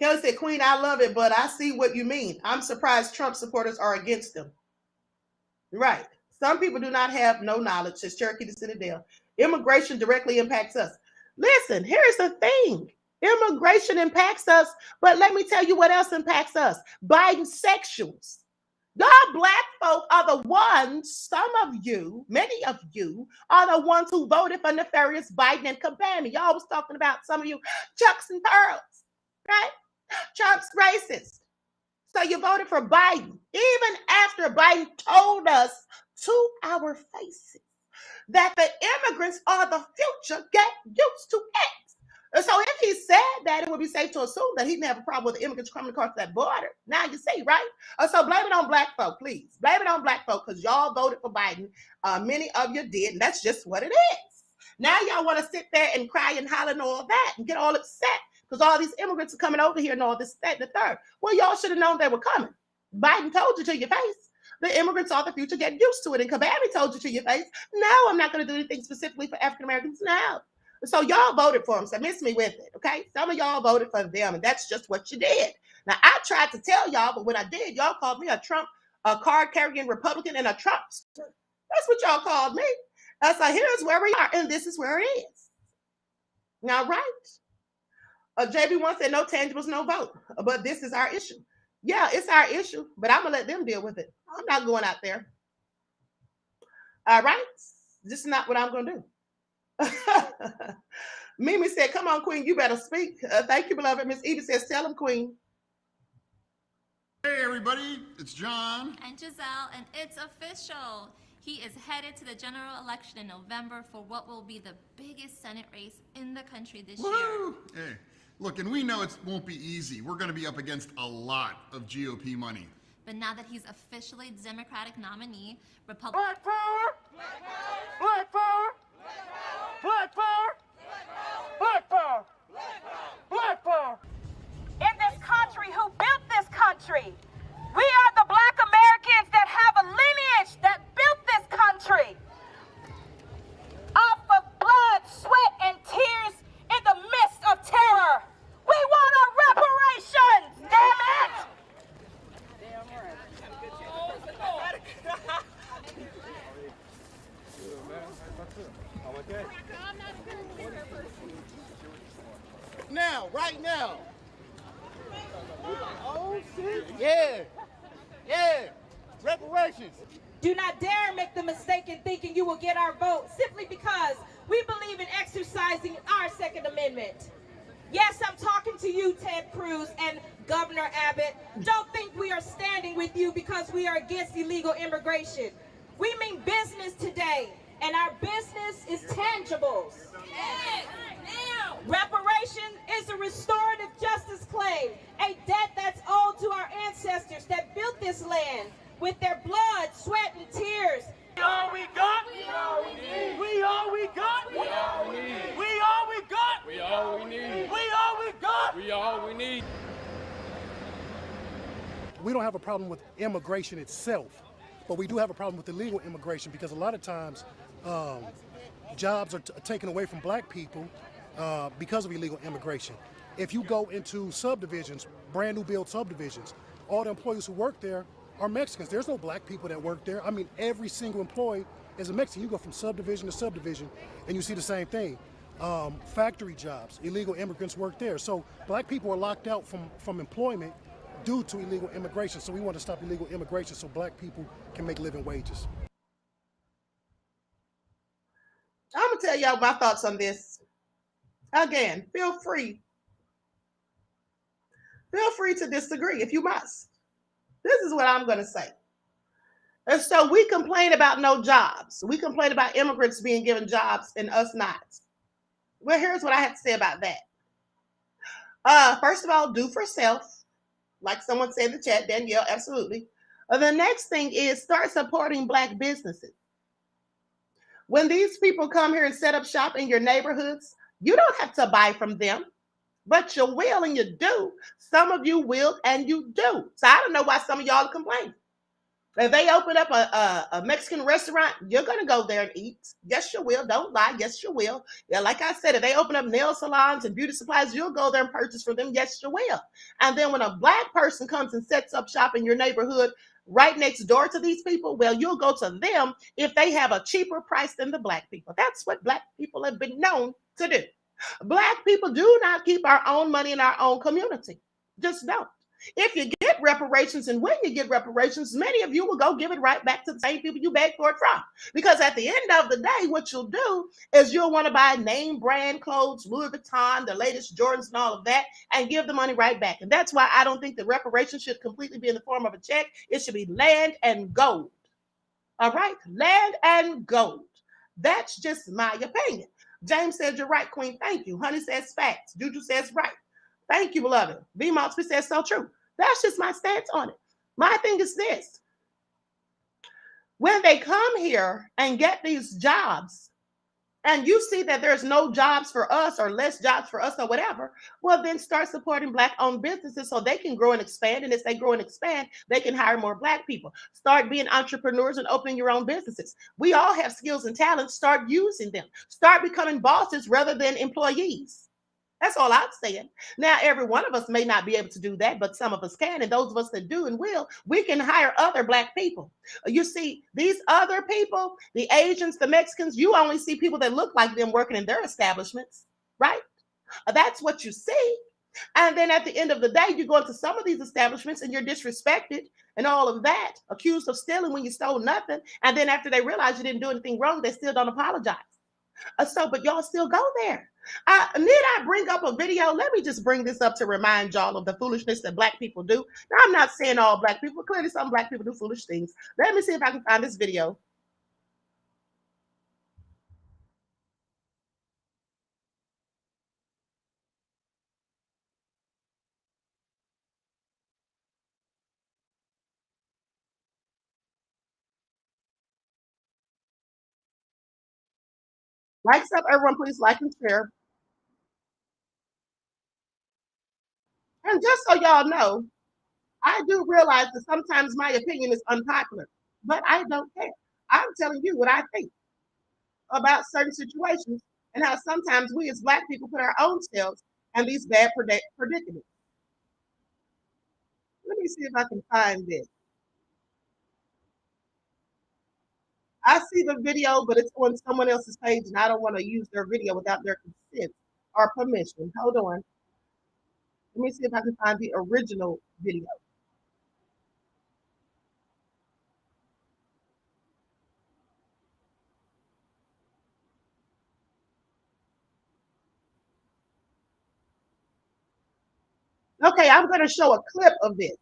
Kelly said, Queen, I love it, but I see what you mean. I'm surprised Trump supporters are against them. Right. Some people do not have no knowledge, says Cherokee to Citadel. Immigration directly impacts us. Listen, here's the thing. Immigration impacts us, but let me tell you what else impacts us. Bisexuals. Y'all black folk are the ones, some of you, many of you, are the ones who voted for nefarious Biden and companion. Y'all was talking about some of you chucks and pearls, right? Trump's racist. So you voted for Biden, even after Biden told us to our faces that the immigrants are the future. Get used to it. And so if he said that, it would be safe to assume that he didn't have a problem with the immigrants coming across that border. Now you see, right? So blame it on black folk, please. Blame it on black folk because y'all voted for Biden. Many of you did, and that's just what it is. Now y'all want to sit there and cry and holler and all that and get all upset because all these immigrants are coming over here and all this, that, and the third. Well, y'all should have known they were coming. Biden told you to your face. The immigrants are the future. Get used to it. And Kabami told you to your face, no, I'm not going to do anything specifically for African Americans now. So y'all voted for them. So miss me with it, okay? Some of y'all voted for them, and that's just what you did. Now, I tried to tell y'all, but when I did, y'all called me a Trump, a card-carrying Republican, and a Trumpster. That's what y'all called me. So here's where we are, and this is where it is. Now, right? JB1 said no tangibles, no vote. But this is our issue. Yeah, it's our issue, but I'm going to let them deal with it. I'm not going out there. All right? This is not what I'm going to do. Mimi said, come on, Queen, you better speak. Thank you, beloved. Miss Evie says, tell him, Queen. Hey, everybody. It's John. And Giselle, and it's official. He is headed to the general election in November for what will be the biggest Senate race in the country this year. Hey, look, and we know it won't be easy. We're going to be up against a lot of GOP money. But now that he's officially the Democratic nominee, Republican... Black power! Black power! Black power! Black power! Black power! Black power! In this country, who built this country? We are the Black Americans that have a lineage that built this country. Off of blood, sweat, and tears in the midst of terror. We want our reparations, damn it! now, right now. Oh, shit. Yeah. Yeah. Reparations. Do not dare make the mistake in thinking you will get our vote simply because we believe in exercising our Second Amendment. Yes, I'm talking to you, Ted Cruz and Governor Abbott. Don't think we are standing with you because we are against illegal immigration. We mean business today, and our business is tangibles. Reparation is a restorative justice claim, a debt that's owed to our ancestors that built this land with their blood, sweat, and tears. We all we got. We all we need. We all we got. We all we need. We all we got. We all we need. We all we got. We all we need. We don't have a problem with immigration itself, but we do have a problem with illegal immigration because a lot of times jobs are taken away from black people because of illegal immigration. If you go into subdivisions, brand new build subdivisions, all the employees who work there are Mexicans. There's no black people that work there. I mean, every single employee is a Mexican. You go from subdivision to subdivision and you see the same thing. Factory jobs, illegal immigrants work there. So black people are locked out from employment due to illegal immigration. So we want to stop illegal immigration so black people can make living wages. I'm gonna tell y'all my thoughts on this. Again, feel free to disagree if you must. This is what I'm gonna say. And so we complain about no jobs. We complain about immigrants being given jobs and us not. Well, here's what I have to say about that. First of all, do for self. Like someone said in the chat, Danielle, absolutely. The next thing is start supporting black businesses. When these people come here and set up shop in your neighborhoods, you don't have to buy from them, but you will and you do. Some of you will and you do. So I don't know why some of y'all complain. If they open up a Mexican restaurant, you're going to go there and eat. Yes, you will. Don't lie. Yes, you will. Yeah, like I said, if they open up nail salons and beauty supplies, you'll go there and purchase from them. Yes, you will. And then when a black person comes and sets up shop in your neighborhood right next door to these people, well, you'll go to them if they have a cheaper price than the black people. That's what black people have been known to do. Black people do not keep our own money in our own community. Just don't. If you get reparations and when you get reparations, many of you will go give it right back to the same people you begged for it from. Because at the end of the day, what you'll do is you'll want to buy name brand clothes, Louis Vuitton, the latest Jordans and all of that, and give the money right back. And that's why I don't think the reparations should completely be in the form of a check. It should be land and gold. All right? Land and gold. That's just my opinion. James said, you're right, Queen. Thank you. Honey says facts. Juju says right. Thank you, beloved. V. Maltby says so true. That's just my stance on it. My thing is this. When they come here and get these jobs, and you see that there's no jobs for us or less jobs for us or whatever, well, then start supporting black-owned businesses so they can grow and expand. And as they grow and expand, they can hire more black people. Start being entrepreneurs and opening your own businesses. We all have skills and talents. Start using them. Start becoming bosses rather than employees. That's all I'm saying. Now, every one of us may not be able to do that, but some of us can. And those of us that do and will, we can hire other black people. You see, these other people, the Asians, the Mexicans, you only see people that look like them working in their establishments, right? That's what you see. And then at the end of the day, you go into some of these establishments and you're disrespected and all of that, accused of stealing when you stole nothing. And then after they realize you didn't do anything wrong, they still don't apologize. But y'all still go there. Need I bring up a video? Let me just bring this up to remind y'all of the foolishness that black people do. Now, I'm not saying all black people, but clearly some black people do foolish things. Let me see if I can find this video. Likes up, everyone, please like and share. And just so y'all know, I do realize that sometimes my opinion is unpopular, but I don't care. I'm telling you what I think about certain situations and how sometimes we as black people put our own selves in these bad predicaments. Let me see if I can find this. I see the video, but it's on someone else's page, and I don't want to use their video without their consent or permission. Hold on. Let me see if I can find the original video. Okay, I'm going to show a clip of this.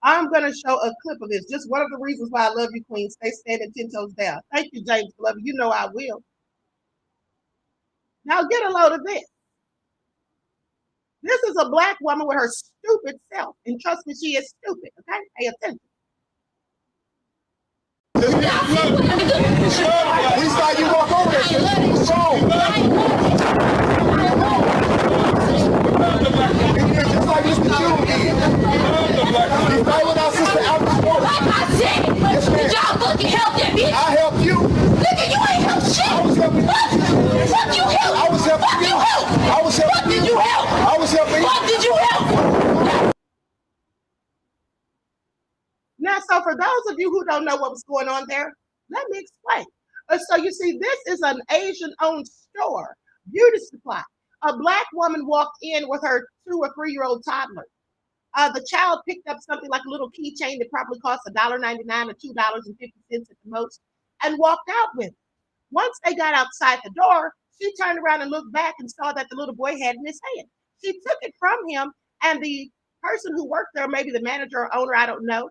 I'm going to show a clip of this. Just one of the reasons why I love you, Queen. Stay standing 10 toes down. Thank you, James Glover. You know I will. Now get a load of this. This is a black woman with her stupid self. And trust me, she is stupid. Okay? Pay attention. We saw you walk over there. What's wrong? Just like Mr. June did. He followed our sister out the door. Like I said, did y'all fucking help that bitch? I helped you. Nigga, you ain't helped shit. I was helping you. Fuck you help. I was helping you. I was helping you. What did you help? I was helping you. What did you help? Now, so for those of you who don't know what was going on there, let me explain. So you see, this is an Asian-owned store, beauty supply. A black woman walked in with her 2 or 3-year-old toddler. The child picked up something like a little keychain that probably cost $1.99 or $2.50 at the most, and walked out with it. Once they got outside the door, she turned around and looked back and saw that the little boy had in his hand. She took it from him, and the person who worked there, maybe the manager or owner, I don't know,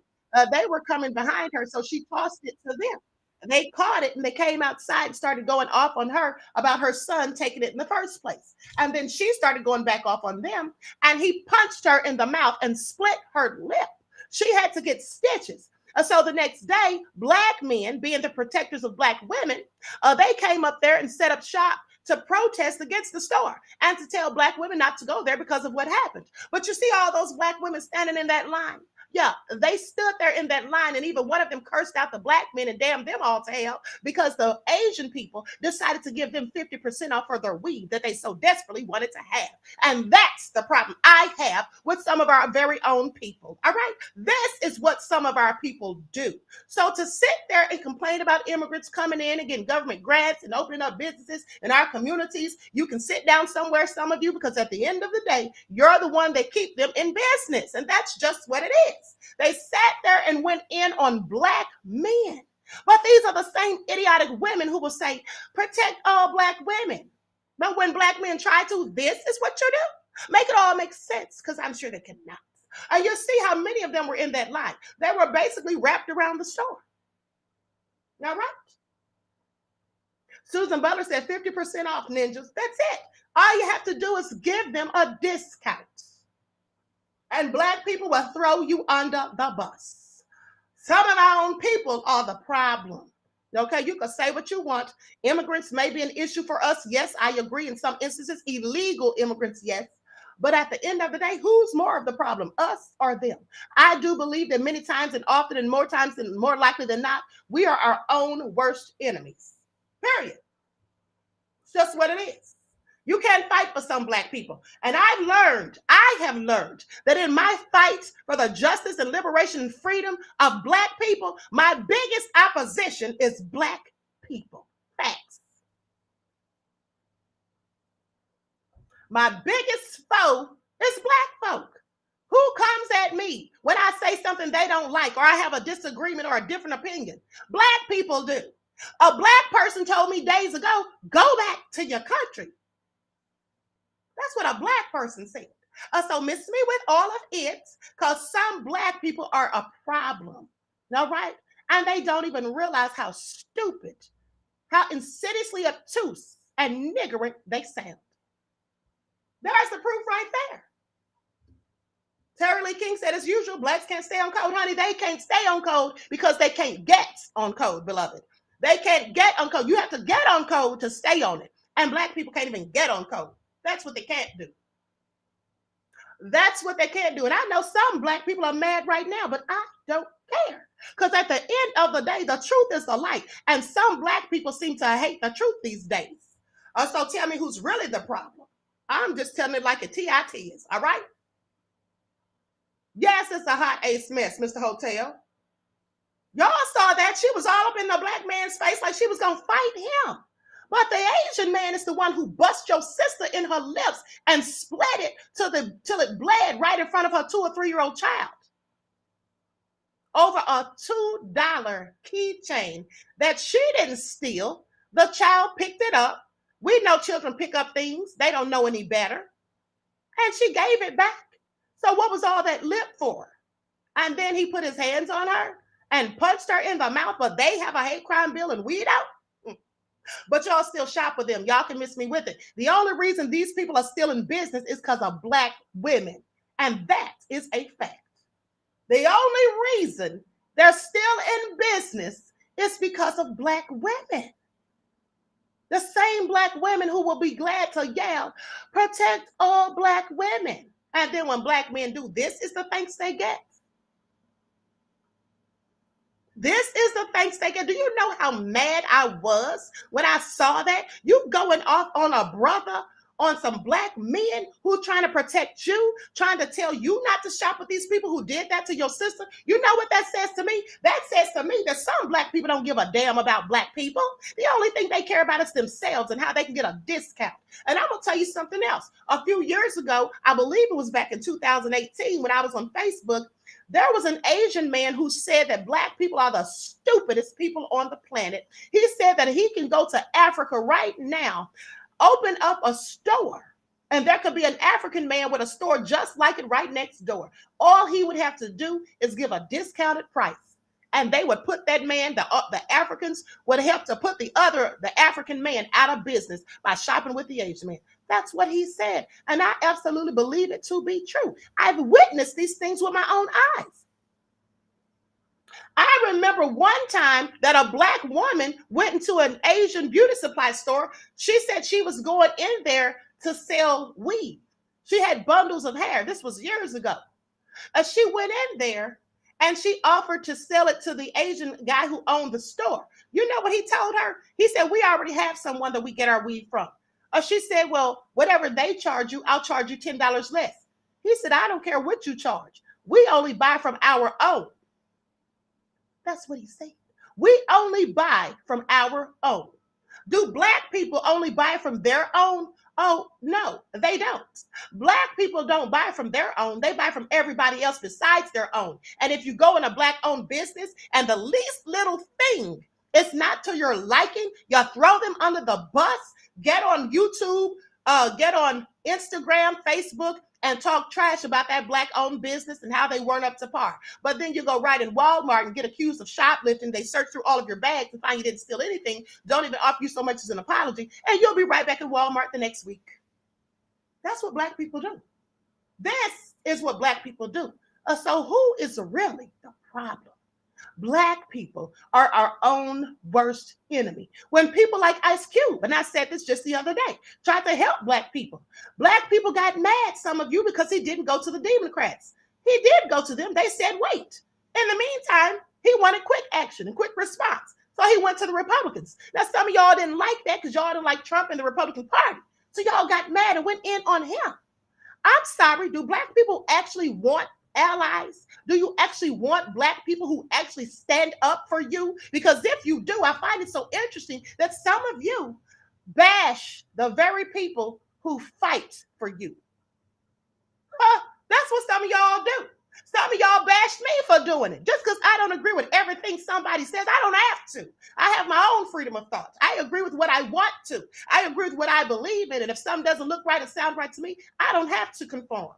they were coming behind her, so she tossed it to them. They caught it and they came outside and started going off on her about her son taking it in the first place. And then she started going back off on them, and he punched her in the mouth and split her lip. She had to get stitches. So the next day, black men, being the protectors of black women, they came up there and set up shop to protest against the store and to tell black women not to go there because of what happened. But you see all those black women standing in that line. Yeah, they stood there in that line, and even one of them cursed out the black men and damned them all to hell because the Asian people decided to give them 50% off for their weed that they so desperately wanted to have. And that's the problem I have with some of our very own people. All right, this is what some of our people do. So to sit there and complain about immigrants coming in and getting government grants and opening up businesses in our communities, you can sit down somewhere, some of you, because at the end of the day, you're the one that keep them in business, and that's just what it is. They sat there and went in on black men. But these are the same idiotic women who will say, protect all black women. But when black men try to, this is what you do. Make it all make sense, because I'm sure they cannot. And you'll see how many of them were in that line. They were basically wrapped around the store. All right? Susan Butler said 50% off, ninjas. That's it. All you have to do is give them a discount. And black people will throw you under the bus. Some of our own people are the problem. Okay, you can say what you want. Immigrants may be an issue for us. Yes, I agree. In some instances, illegal immigrants, yes. But at the end of the day, who's more of the problem, us or them? I do believe that many times and often and more times than more likely than not, we are our own worst enemies. Period. It's just what it is. You can't fight for some black people. And I have learned that in my fights for the justice and liberation and freedom of black people, my biggest opposition is black people. Facts. My biggest foe is black folk. Who comes at me when I say something they don't like or I have a disagreement or a different opinion? Black people do. A black person told me days ago, go back to your country. That's what a black person said. So miss me with all of it, because some black people are a problem. All right? And they don't even realize how stupid, how insidiously obtuse and niggering they sound. There's the proof right there. Terry Lee King said, as usual, blacks can't stay on code. Honey, they can't stay on code because they can't get on code, beloved. They can't get on code. You have to get on code to stay on it. And black people can't even get on code. That's what they can't do. That's what they can't do. And I know some black people are mad right now, but I don't care. Because at the end of the day, the truth is the light. And some black people seem to hate the truth these days. So tell me who's really the problem. I'm just telling it like a TIT is, all right? Yes, it's a hot ace mess, Mr. Hotel. Y'all saw that. She was all up in the black man's face like she was going to fight him. But the Asian man is the one who bust your sister in her lips and split it till it bled right in front of her 2 or 3 year old child. Over a $2 keychain that she didn't steal. The child picked it up. We know children pick up things. They don't know any better. And she gave it back. So what was all that lip for? And then he put his hands on her and punched her in the mouth, but they have a hate crime bill and we don't. But y'all still shop with them. Y'all can miss me with it. The only reason these people are still in business is because of Black women. And that is a fact. The only reason they're still in business is because of Black women. The same Black women who will be glad to yell, protect all Black women. And then when Black men do, this is the thanks they get. This is the thanks they get. Do you know how mad I was when I saw that? You going off on a brother, on some Black men who trying to protect you, trying to tell you not to shop with these people who did that to your sister. You know what that says to me? That says to me that some Black people don't give a damn about Black people. The only thing they care about is themselves and how they can get a discount. And I'm going to tell you something else. A few years ago, I believe it was back in 2018 when I was on Facebook, there was an Asian man who said that Black people are the stupidest people on the planet. He said that he can go to Africa right now, open up a store, and there could be an African man with a store just like it right next door. All he would have to do is give a discounted price. And they would put that man, the Africans would help to put the African man out of business by shopping with the Asian man. That's what he said. And I absolutely believe it to be true. I've witnessed these things with my own eyes. I remember one time that a Black woman went into an Asian beauty supply store. She said she was going in there to sell weave. She had bundles of hair. This was years ago. She went in there and she offered to sell it to the Asian guy who owned the store. You know what he told her? He said, we already have someone that we get our weave from. She said, well, whatever they charge you, I'll charge you $10 less. He said, I don't care what you charge. We only buy from our own. That's what he said. We only buy from our own. Do Black people only buy from their own? Oh, no, they don't. Black people don't buy from their own. They buy from everybody else besides their own. And if you go in a Black-owned business and the least little thing is not to your liking, you throw them under the bus, get on YouTube, get on Instagram, Facebook, and talk trash about that Black-owned business and how they weren't up to par. But then you go right in Walmart and get accused of shoplifting. They search through all of your bags and find you didn't steal anything, don't even offer you so much as an apology, and you'll be right back in Walmart the next week. That's what Black people do. This is what Black people do. So who is really the problem? Black people are our own worst enemy. When people like Ice Cube, and I said this just the other day, tried to help Black people got mad, some of you, because he didn't go to the Democrats. He did go to them. They said, wait. In the meantime, he wanted quick action and quick response. So he went to the Republicans. Now, some of y'all didn't like that because y'all didn't like Trump and the Republican Party. So y'all got mad and went in on him. I'm sorry, do Black people actually want allies? Do you actually want Black people who actually stand up for you? Because if you do, I find it so interesting that some of you bash the very people who fight for you. That's what some of y'all do. Some of y'all bash me for doing it. Just because I don't agree with everything somebody says, I don't have to. I have my own freedom of thought. I agree with what I want to. I agree with what I believe in. And if something doesn't look right or sound right to me, I don't have to conform.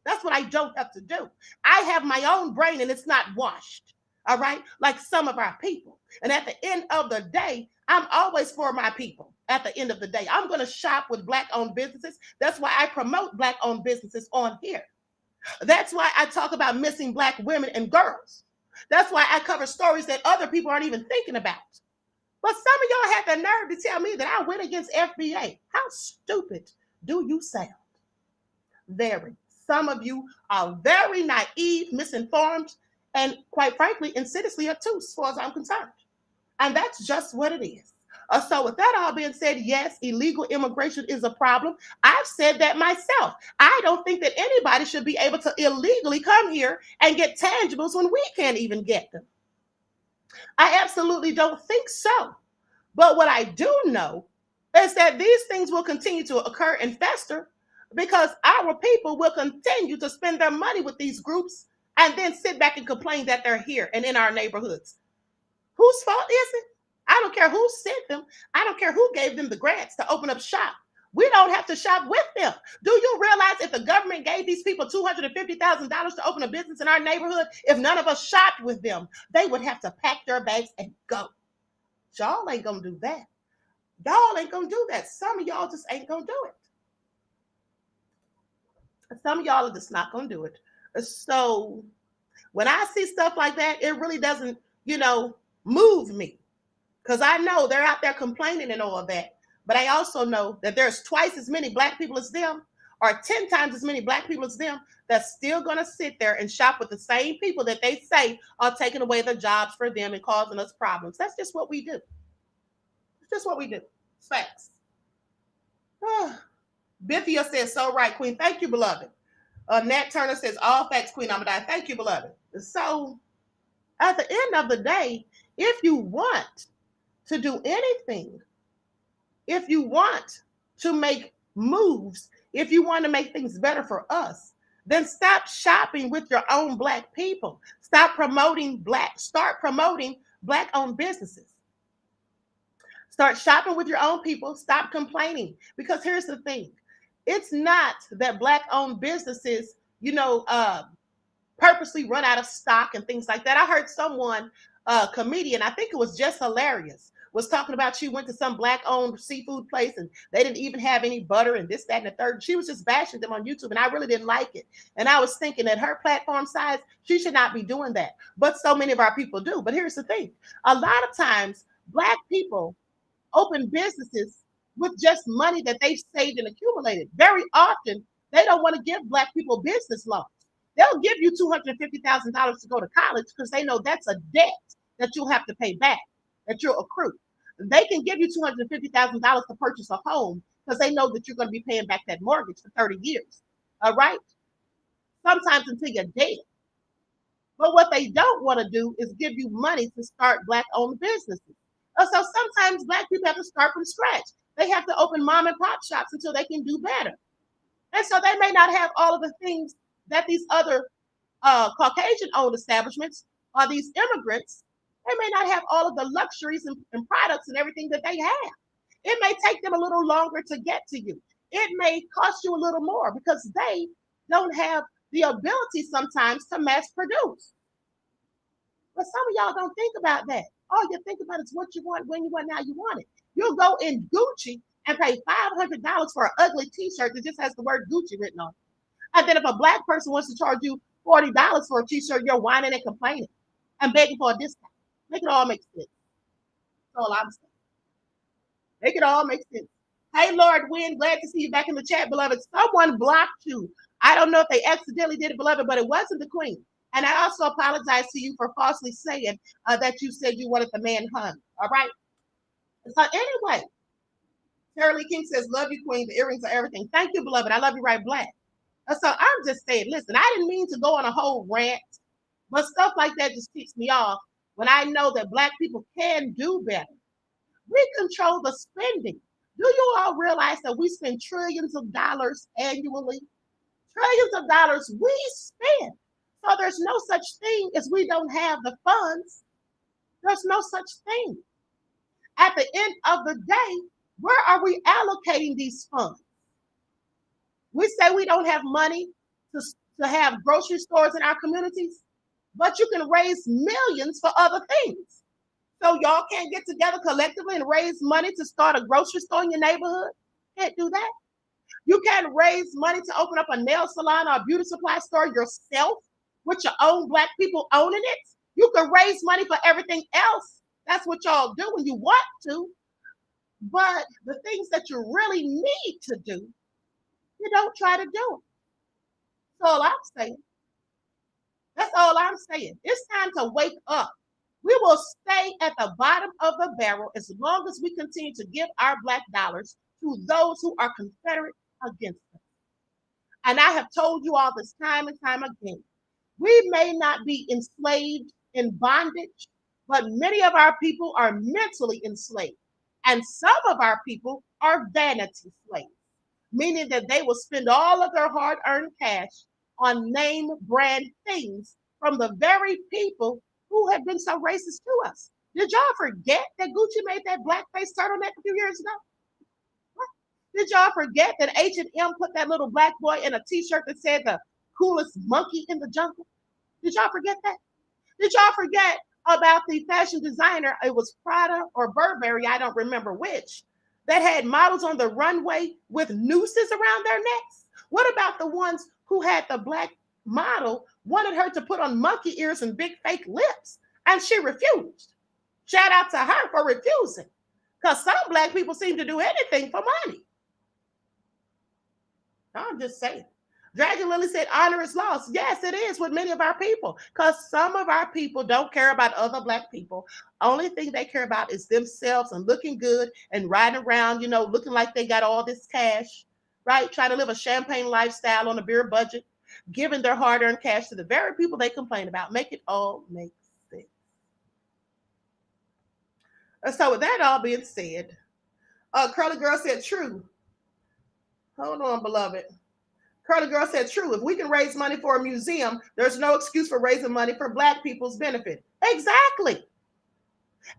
That's what I don't have to do. I have my own brain and it's not washed, all right, like some of our people. And at the end of the day, I'm always for my people. At the end of the day, I'm going to shop with Black-owned businesses. That's why I promote Black-owned businesses on here. That's why I talk about missing Black women and girls. That's why I cover stories that other people aren't even thinking about. But some of y'all had the nerve to tell me that I went against FBA. How stupid do you sound? Very. Some of you are very naive, misinformed, and quite frankly, insidiously obtuse, as far as I'm concerned. And that's just what it is. So with that all being said, yes, illegal immigration is a problem. I've said that myself. I don't think that anybody should be able to illegally come here and get tangibles when we can't even get them. I absolutely don't think so. But what I do know is that these things will continue to occur and fester because our people will continue to spend their money with these groups and then sit back and complain that they're here and in our neighborhoods. Whose fault is it? I don't care who sent them. I don't care who gave them the grants to open up shop. We don't have to shop with them. Do you realize if the government gave these people $250,000 to open a business in our neighborhood, if none of us shopped with them, they would have to pack their bags and go. Y'all ain't gonna do that. Y'all ain't gonna do that. Some of y'all just ain't gonna do it. Some of y'all are just not gonna do it. So when I see stuff like that, it really doesn't, move me. Because I know they're out there complaining and all of that. But I also know that there's twice as many black people as them, or 10 times as many black people as them, that's still going to sit there and shop with the same people that they say are taking away the jobs for them and causing us problems. That's just what we do. It's just what we do. It's facts. Bithia says, so right, Queen. Thank you, beloved. Nat Turner says, all facts, Queen Ahmadiyyah. Thank you, beloved. So at the end of the day, if you want to do anything, if you want to make moves, if you want to make things better for us, then stop shopping with your own black people. Start promoting black-owned businesses. Start shopping with your own people. Stop complaining. Because here's the thing. It's not that black-owned businesses, purposely run out of stock and things like that. I heard someone, a comedian, I think it was Just Hilarious, was talking about she went to some black-owned seafood place and they didn't even have any butter and this, that, and the third. She was just bashing them on YouTube, and I really didn't like it. And I was thinking at her platform size, she should not be doing that. But so many of our people do. But here's the thing. A lot of times, black people open businesses with just money that they've saved and accumulated. Very often, they don't want to give black people business loans. They'll give you $250,000 to go to college because they know that's a debt that you'll have to pay back, that you'll accrue. They can give you $250,000 to purchase a home because they know that you're going to be paying back that mortgage for 30 years. All right? Sometimes until you're dead. But what they don't want to do is give you money to start black-owned businesses. So sometimes black people have to start from scratch. They have to open mom and pop shops until they can do better. And so they may not have all of the things that these other Caucasian-owned establishments or these immigrants, they may not have all of the luxuries and products and everything that they have. It may take them a little longer to get to you. It may cost you a little more because they don't have the ability sometimes to mass produce. But some of y'all don't think about that. All you think about is what you want, when you want, how you want it. You'll go in Gucci and pay $500 for an ugly t-shirt that just has the word Gucci written on it. And then if a black person wants to charge you $40 for a t-shirt, you're whining and complaining and begging for a discount. Make it all make sense. That's all I'm saying. Make it all make sense. Hey, Lord Wynn, glad to see you back in the chat, beloved. Someone blocked you. I don't know if they accidentally did it, beloved, but it wasn't the queen. And I also apologize to you for falsely saying that you said you wanted the man hung. All right? So anyway, Shirley King says, love you, queen. The earrings are everything. Thank you, beloved. I love you right black. So I'm just saying, listen, I didn't mean to go on a whole rant, but stuff like that just ticks me off when I know that black people can do better. We control the spending. Do you all realize that we spend trillions of dollars annually? Trillions of dollars we spend. So there's no such thing as we don't have the funds. There's no such thing. At the end of the day, where are we allocating these funds? We say we don't have money to have grocery stores in our communities, but you can raise millions for other things. So y'all can't get together collectively and raise money to start a grocery store in your neighborhood? Can't do that. You can't raise money to open up a nail salon or a beauty supply store yourself with your own black people owning it. You can raise money for everything else. That's what y'all do when you want to. But the things that you really need to do, you don't try to do it. That's all I'm saying. That's all I'm saying. It's time to wake up. We will stay at the bottom of the barrel as long as we continue to give our black dollars to those who are Confederate against us. And I have told you all this time and time again. We may not be enslaved in bondage, but many of our people are mentally enslaved. And some of our people are vanity slaves, meaning that they will spend all of their hard-earned cash on name brand things from the very people who have been so racist to us. Did y'all forget that Gucci made that blackface turtleneck a few years ago? What? Did y'all forget that H&M put that little black boy in a t-shirt that said the coolest monkey in the jungle? Did y'all forget that? Did y'all forget about the fashion designer? It was Prada or Burberry, I don't remember which, that had models on the runway with nooses around their necks? What about the ones who had the black model wanted her to put on monkey ears and big fake lips, and she refused? Shout out to her for refusing, because some black people seem to do anything for money. I'm just saying. Dragon Lily said, honor is lost. Yes, it is with many of our people, because some of our people don't care about other black people. Only thing they care about is themselves and looking good and riding around, looking like they got all this cash, right? Trying to live a champagne lifestyle on a beer budget, giving their hard-earned cash to the very people they complain about. Make it all make sense. So with that all being said, Curly Girl said, true. Hold on, beloved. Curly Girl said, true. If we can raise money for a museum, there's no excuse for raising money for black people's benefit. Exactly.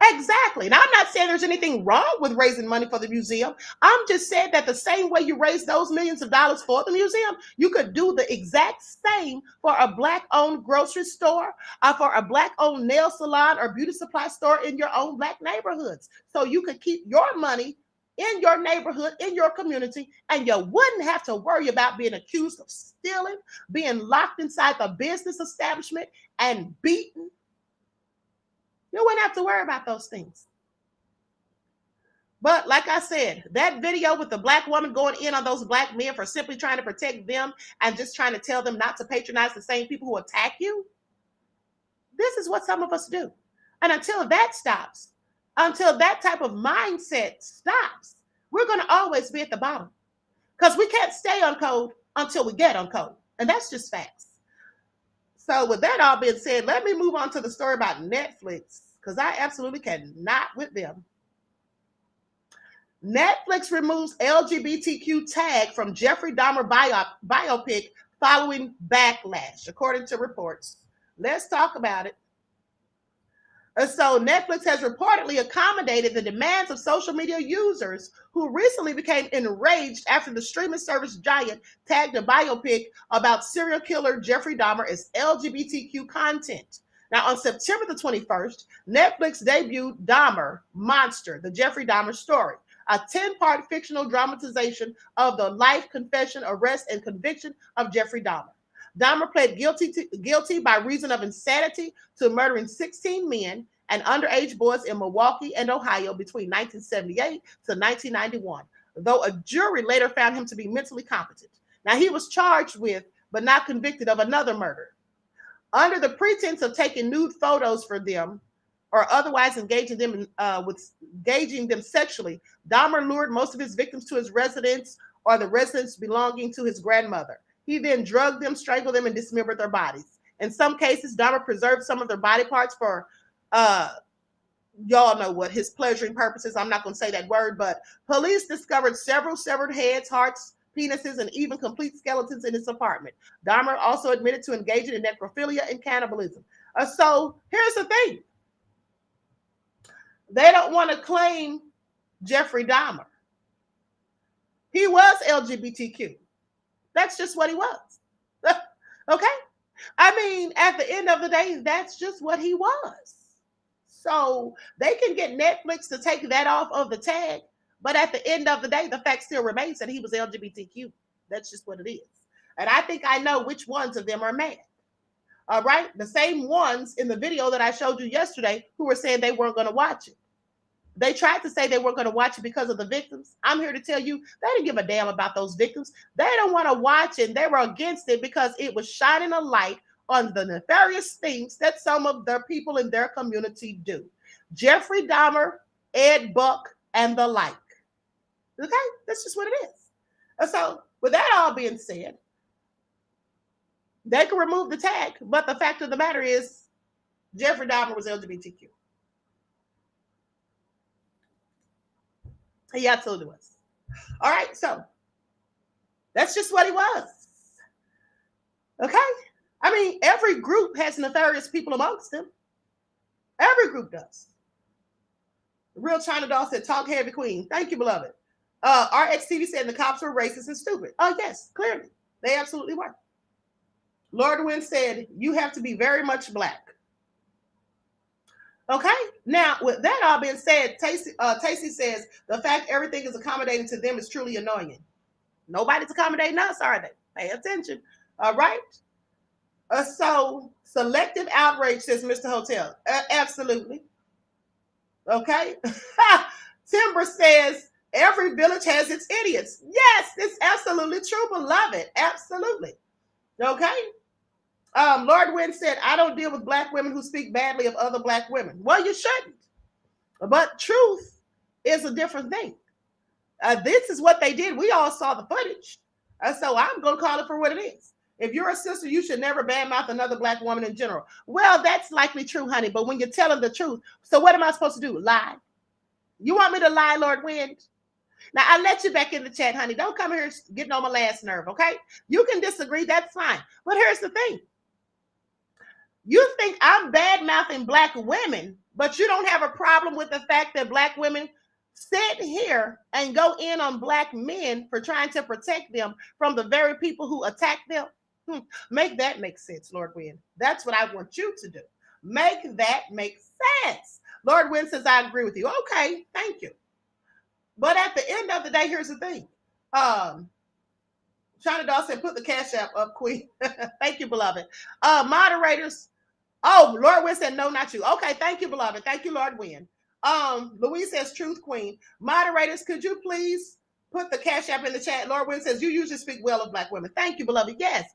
Exactly. Now, I'm not saying there's anything wrong with raising money for the museum. I'm just saying that the same way you raise those millions of dollars for the museum, you could do the exact same for a black-owned grocery store, or for a black-owned nail salon or beauty supply store in your own black neighborhoods. So you could keep your money in your neighborhood, in your community, and you wouldn't have to worry about being accused of stealing, being locked inside the business establishment and beaten. You wouldn't have to worry about those things. But like I said, that video with the black woman going in on those black men for simply trying to protect them and just trying to tell them not to patronize the same people who attack you, this is what some of us do. And until that stops, until that type of mindset stops, we're going to always be at the bottom, because we can't stay on code until we get on code. And that's just facts. So with that all being said, let me move on to the story about Netflix, because I absolutely cannot with them. Netflix removes LGBTQ tag from Jeffrey Dahmer biopic following backlash, according to reports. Let's talk about it. So Netflix has reportedly accommodated the demands of social media users who recently became enraged after the streaming service giant tagged a biopic about serial killer Jeffrey Dahmer as LGBTQ content. Now, on September the 21st, Netflix debuted Dahmer, Monster, the Jeffrey Dahmer story, a 10-part fictional dramatization of the life, confession, arrest, and conviction of Jeffrey Dahmer. Dahmer pled guilty by reason of insanity to murdering 16 men and underage boys in Milwaukee and Ohio between 1978 to 1991, though a jury later found him to be mentally competent. Now, he was charged with, but not convicted of, another murder. Under the pretense of taking nude photos for them or otherwise engaging them sexually, Dahmer lured most of his victims to his residence or the residence belonging to his grandmother. He then drugged them, strangled them, and dismembered their bodies. In some cases, Dahmer preserved some of their body parts for, y'all know what, his pleasuring purposes. I'm not going to say that word, but police discovered several severed heads, hearts, penises, and even complete skeletons in his apartment. Dahmer also admitted to engaging in necrophilia and cannibalism. So here's the thing. They don't want to claim Jeffrey Dahmer. He was LGBTQ. That's just what he was. Okay? I mean, at the end of the day, that's just what he was. So they can get Netflix to take that off of the tag, but at the end of the day, the fact still remains that he was LGBTQ. That's just what it is. And I think I know which ones of them are mad. All right? The same ones in the video that I showed you yesterday who were saying they weren't going to watch it. They tried to say they weren't going to watch it because of the victims. I'm here to tell you, they didn't give a damn about those victims. They don't want to watch it. They were against it because it was shining a light on the nefarious things that some of their people in their community do. Jeffrey Dahmer, Ed Buck, and the like. Okay? That's just what it is. And so, with that all being said, they can remove the tag, but the fact of the matter is, Jeffrey Dahmer was LGBTQ. He absolutely was. All right, so that's just what he was. Okay? I mean, every group has nefarious people amongst them. Every group does. The real China doll said, talk heavy queen. Thank you, beloved. RXTV said the cops were racist and stupid. Oh, yes, clearly. They absolutely were. Lord Wynn said, you have to be very much black. Okay? Now, with that all being said, Tacey says, the fact everything is accommodating to them is truly annoying. Nobody's accommodating us, are they? Pay attention. All right? So, selective outrage, says Mr. Hotel. Absolutely. Okay? Timber says, every village has its idiots. Yes, it's absolutely true, beloved. Absolutely. Okay? Lord Wynn said, I don't deal with black women who speak badly of other black women. Well, you shouldn't. But truth is a different thing. This is what they did. We all saw the footage. So I'm going to call it for what it is. If you're a sister, you should never badmouth another black woman in general. Well, that's likely true, honey. But when you're telling the truth, so what am I supposed to do? Lie? You want me to lie, Lord Wynn? Now, I'll let you back in the chat, honey. Don't come here getting on my last nerve, okay? You can disagree. That's fine. But here's the thing. You think I'm bad-mouthing black women, but you don't have a problem with the fact that black women sit here and go in on black men for trying to protect them from the very people who attack them? Make that make sense, Lord Wynn. That's what I want you to do. Make that make sense. Lord Wynn says, I agree with you. Okay, thank you. But at the end of the day, here's the thing. China Doll said, put the Cash App up, Queen. Thank you, beloved. Moderators. Oh, Lord Wynn said, no, not you. Okay, thank you, beloved. Thank you, Lord Wynn. Louise says, truth, Queen. Moderators, could you please put the Cash App in the chat? Lord Wynn says, you usually speak well of black women. Thank you, beloved. Yes.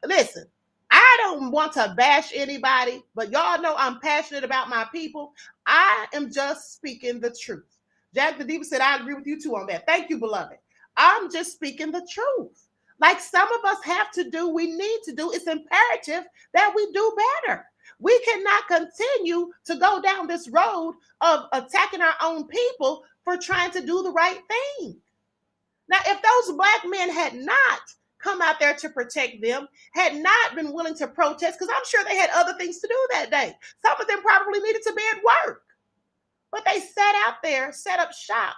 Listen, I don't want to bash anybody, but y'all know I'm passionate about my people. I am just speaking the truth. Jack the Diva said, I agree with you too on that. Thank you, beloved. I'm just speaking the truth. Like some of us have to do, we need to do. It's imperative that we do better. We cannot continue to go down this road of attacking our own people for trying to do the right thing. Now, if those black men had not come out there to protect them, had not been willing to protest, because I'm sure they had other things to do that day. Some of them probably needed to be at work. But they sat out there, set up shop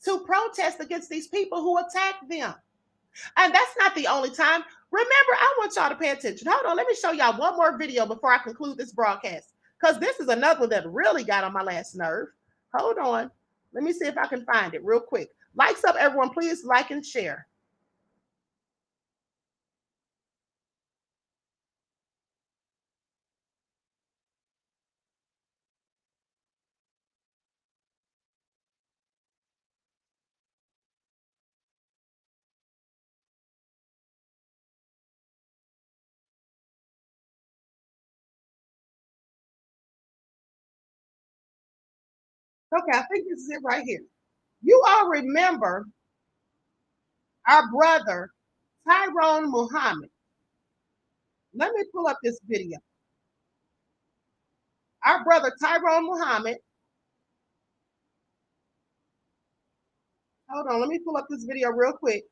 to protest against these people who attacked them. And that's not the only time. Remember, I want y'all to pay attention. Hold on, let me show y'all one more video before I conclude this broadcast, because this is another one that really got on my last nerve. Hold on. Let me see if I can find it real quick. Likes up, everyone. Please like and share. Okay, I think this is it right here. You all remember our brother, Tyrone Muhammad. Let me pull up this video. Our brother, Tyrone Muhammad. Hold on, let me pull up this video real quick.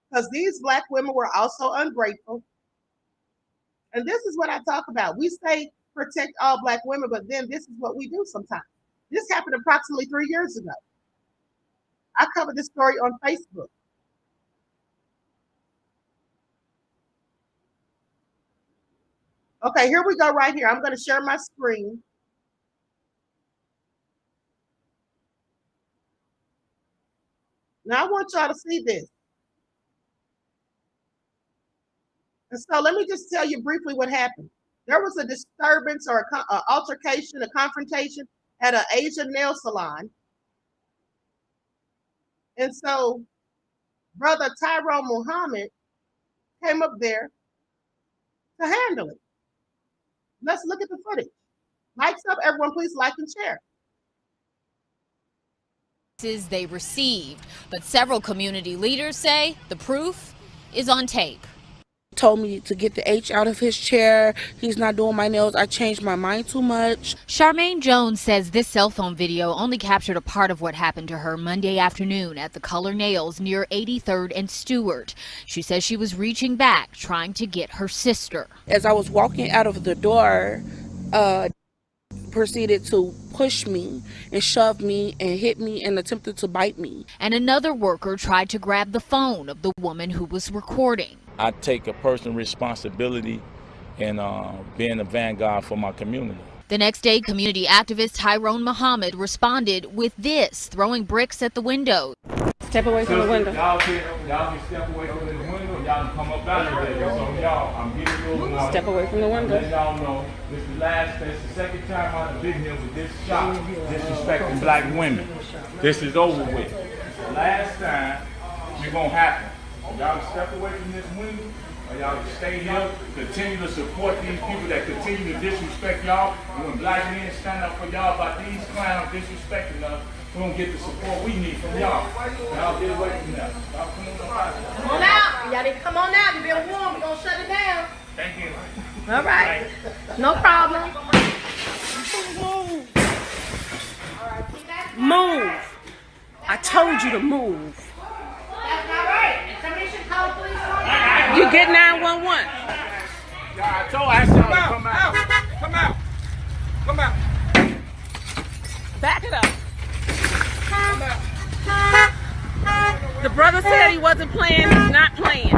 Because these black women were also ungrateful. And this is what I talk about. We say protect all black women, but then this is what we do sometimes. This happened approximately 3 years ago. I covered this story on Facebook. Okay, here we go right here. I'm going to share my screen. Now I want y'all to see this. And so let me just tell you briefly what happened. There was a disturbance or an altercation, a confrontation at an Asian nail salon. And so brother Tyrone Muhammad came up there to handle it. Let's look at the footage. Likes up, everyone, please like and share. They received, but several community leaders say the proof is on tape. told me to get the H out of his chair. He's not doing my nails. I changed my mind too much. Charmaine Jones says this cell phone video only captured a part of what happened to her Monday afternoon at the Color Nails near 83rd and Stewart. She says she was reaching back, trying to get her sister. As I was walking out of the door, proceeded to push me and shove me and hit me and attempted to bite me. And another worker tried to grab the phone of the woman who was recording. I take a personal responsibility in being a vanguard for my community. The next day, community activist Tyrone Muhammad responded with this, throwing bricks at the window. Step away from the window. Y'all can step away from the window. Y'all can come up out of there. So y'all, I'm getting you one. Step away from the window. Let y'all know this is the second time I've been here with this shop disrespecting black women. This is over with. The last time it's gonna happen. Y'all can step away from this window, or y'all can stay here, continue to support these people that continue to disrespect y'all. And when black men stand up for y'all about these clowns disrespecting us, we don't get the support we need from y'all. Y'all get away from that. Y'all come on out. Y'all need to come on out. You've been warned. We're going to shut it down. Thank you. All right. No problem. Move. I told you to move. That's not right. Somebody should call police on you. You get 911. I told I said come out. Come out. Come out. Back it up. The brother said he wasn't playing. He's not playing.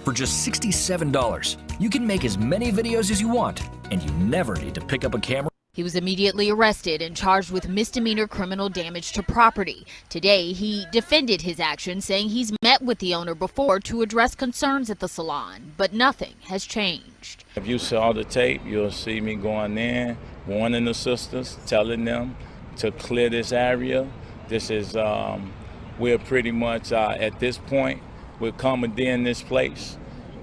For just $67, you can make as many videos as you want, and you never need to pick up a camera. He was immediately arrested and charged with misdemeanor criminal damage to property. Today, he defended his action, saying he's met with the owner before to address concerns at the salon, but nothing has changed. If you saw the tape, you'll see me going in, warning the sisters, telling them to clear this area. This is, we're pretty much at this point, we're commandeering this place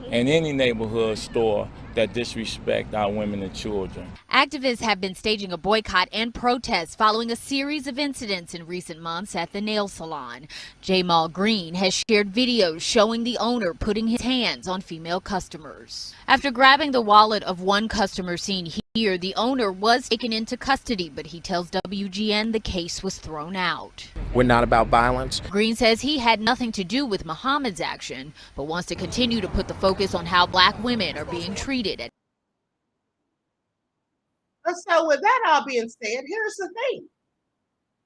and any neighborhood store that disrespect our women and children. Activists have been staging a boycott and protest following a series of incidents in recent months at the nail salon. Jamal Green has shared videos showing the owner putting his hands on female customers. After grabbing the wallet of one customer seen here, the owner was taken into custody, but he tells WGN the case was thrown out. We're not about violence. Green says he had nothing to do with Muhammad's action, but wants to continue to put the focus on how black women are being treated. So with that all being said, here's the thing.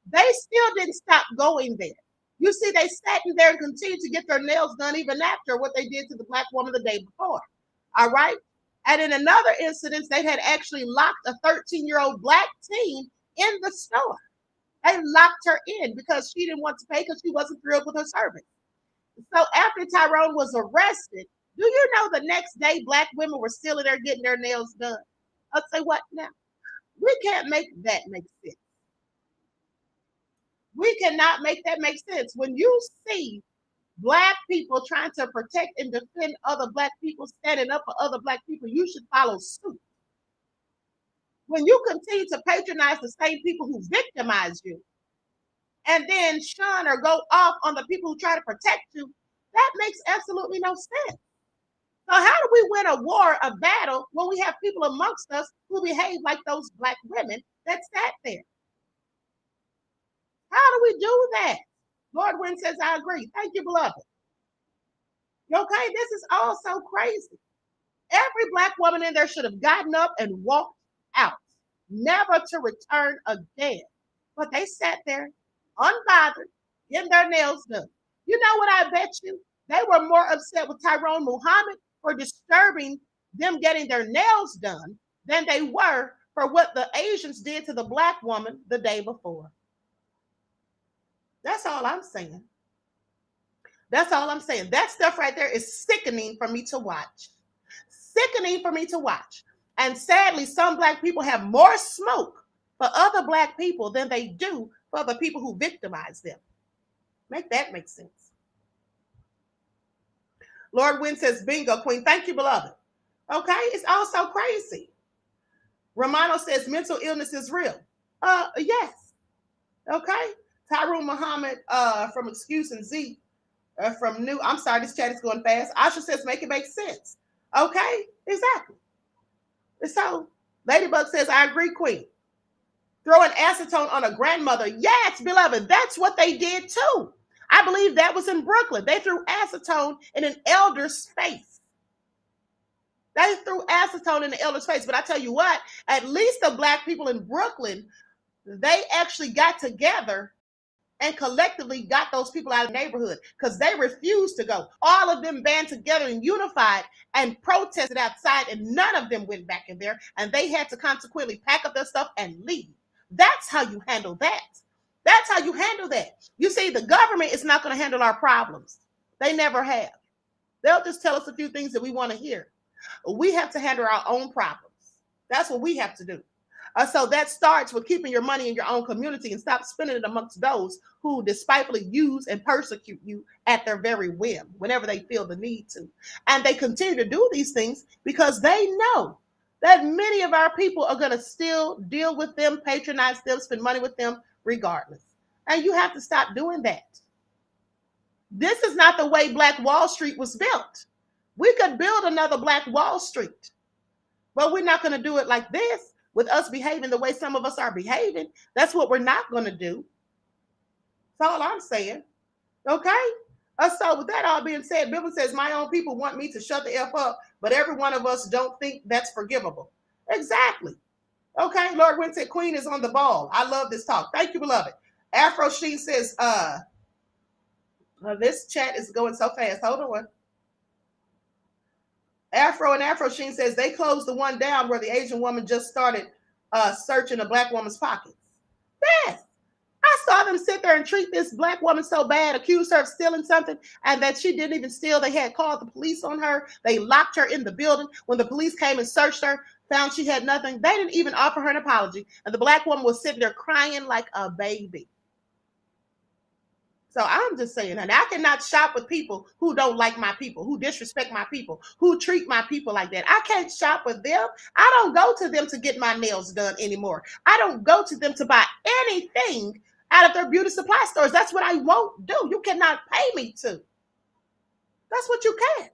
They still didn't stop going there. You see, they sat in there and continued to get their nails done even after what they did to the black woman the day before. All right? And in another incident, they had actually locked a 13-year-old black teen in the store. They locked her in because she didn't want to pay because she wasn't thrilled with her service. So after Tyrone was arrested, do you know the next day black women were still in there getting their nails done? I'll say what now? We can't make that make sense. We cannot make that make sense. When you see black people trying to protect and defend other black people, standing up for other black people, you should follow suit. When you continue to patronize the same people who victimize you and then shun or go off on the people who try to protect you, that makes absolutely no sense. So how do we win a war, a battle, when we have people amongst us who behave like those black women that sat there? How do we do that? Lord Wynn says, I agree. Thank you, beloved. Okay, this is all so crazy. Every black woman in there should have gotten up and walked out, never to return again. But they sat there, unbothered, getting their nails done. You know what I bet you? They were more upset with Tyrone Muhammad for disturbing them getting their nails done than they were for what the Asians did to the black woman the day before. That's all I'm saying. That's all I'm saying. That stuff right there is sickening for me to watch. Sickening for me to watch. And sadly, some black people have more smoke for other black people than they do for the people who victimize them. Make that make sense. Lord Wynn says, bingo, Queen. Thank you, beloved. Okay, it's all so crazy. Romano says mental illness is real. Yes. Okay. Tyrone Muhammad from Excuse and Z From New, I'm sorry, this chat is going fast. Asha says, make it make sense. Okay, exactly. So, Ladybug says, I agree, Queen. Throwing acetone on a grandmother. Yes, beloved, that's what they did too. I believe that was in Brooklyn. They threw acetone in an elder's face. They threw acetone in the elder's face. But I tell you what, at least the Black people in Brooklyn, they actually got together and collectively got those people out of the neighborhood because they refused to go. All of them band together and unified and protested outside, and none of them went back in there, and they had to consequently pack up their stuff and leave. That's how you handle that. That's how you handle that. You see, the government is not going to handle our problems. They never have. They'll just tell us a few things that we want to hear. We have to handle our own problems. That's what we have to do. So that starts with keeping your money in your own community and stop spending it amongst those who despitefully use and persecute you at their very whim whenever they feel the need to. And they continue to do these things because they know that many of our people are going to still deal with them, patronize them, spend money with them regardless. And you have to stop doing that. This is not the way Black Wall Street was built. We could build another Black Wall Street, but we're not going to do it like this. With us behaving the way some of us are behaving, that's what we're not going to do. That's all I'm saying. Okay? So with that all being said, Bible says, my own people want me to shut the F up, but every one of us don't think that's forgivable. Exactly. Okay? Lord Wynn said, Queen is on the ball. I love this talk. Thank you, beloved. Afro Sheen says, this chat is going so fast. Hold on. Afro and Afro Sheen says they closed the one down where the Asian woman just started searching a Black woman's pockets. Yes. I saw them sit there and treat this Black woman so bad, accuse her of stealing something, and that she didn't even steal. They had called the police on her. They locked her in the building. When the police came and searched her, found she had nothing, they didn't even offer her an apology. And the Black woman was sitting there crying like a baby. So I'm just saying, and I cannot shop with people who don't like my people, who disrespect my people, who treat my people like that. I can't shop with them. I don't go to them to get my nails done anymore. I don't go to them to buy anything out of their beauty supply stores. That's what I won't do. You cannot pay me to. That's what you can't.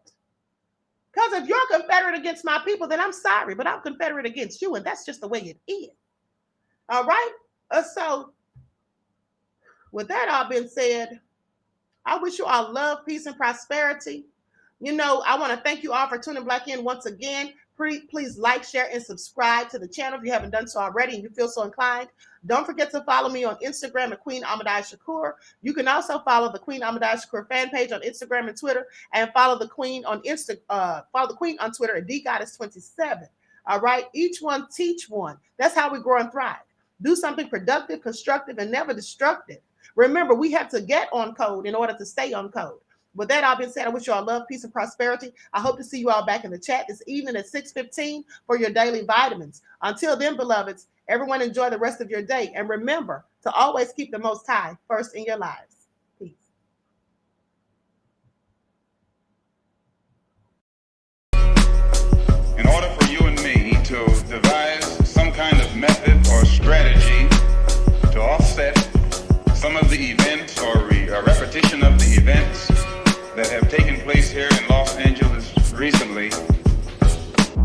Because if you're Confederate against my people, then I'm sorry, but I'm Confederate against you, and that's just the way it is. All right? So with that all being said, I wish you all love, peace, and prosperity. You know, I want to thank you all for tuning back in once again. Please like, share, and subscribe to the channel if you haven't done so already and you feel so inclined. Don't forget to follow me on Instagram at Queen Ahmadiyyah. You can also follow the Queen Ahmadiyyah fan page on Instagram and Twitter, and follow the Queen on on Twitter at DGoddess27. All right, each one teach one. That's how we grow and thrive. Do something productive, constructive, and never destructive. Remember, we have to get on code in order to stay on code. With that all being said, I wish you all love, peace, and prosperity. I hope to see you all back in the chat this evening at 6:15 for your daily vitamins. Until then, beloveds, everyone enjoy the rest of your day. And remember to always keep the Most High first in your lives. Peace. In order for you and me to devise some kind of method or strategy to offset some of the events or a repetition of the events that have taken place here in Los Angeles recently,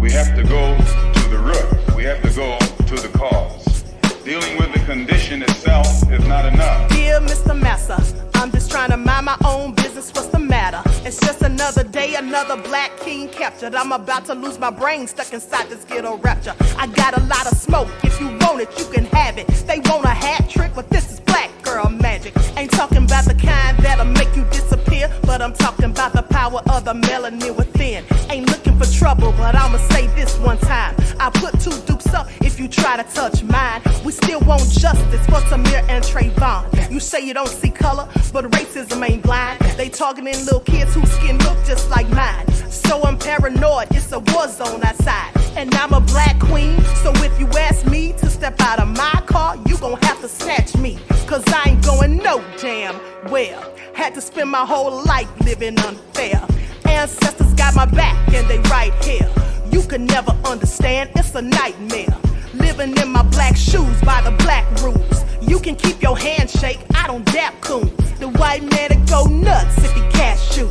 we have to go to the root. We have to go to the cause. Dealing with the condition itself is not enough. Dear Mr. Massa, I'm just trying to mind my own business. What's the matter? It's just another day, another black king captured. I'm about to lose my brain, stuck inside this ghetto rapture. I got a lot of smoke. If you want it, you can have it. They want a hat trick, but this is black girl magic. Ain't talking about the kind that'll make you disappear, but I'm talking about the power of the melanin within. Ain't looking for trouble, but I'ma say this one time. I put two dukes up if you try to touch mine. We still want justice for Samir and Trayvon. You say you don't see color, but racism ain't blind. They targeting little kids whose skin look just like mine. So I'm paranoid, it's a war zone outside. And I'm a black queen, so if you ask me to step out of my car, you gon' have to snatch me. Cause I ain't going no damn well. Had to spend my whole life living unfair. Ancestors got my back and they right here. You can never understand, it's a nightmare. Living in my black shoes by the black rules. You can keep your handshake, I don't dap coons. The white man to go nuts if he cash you.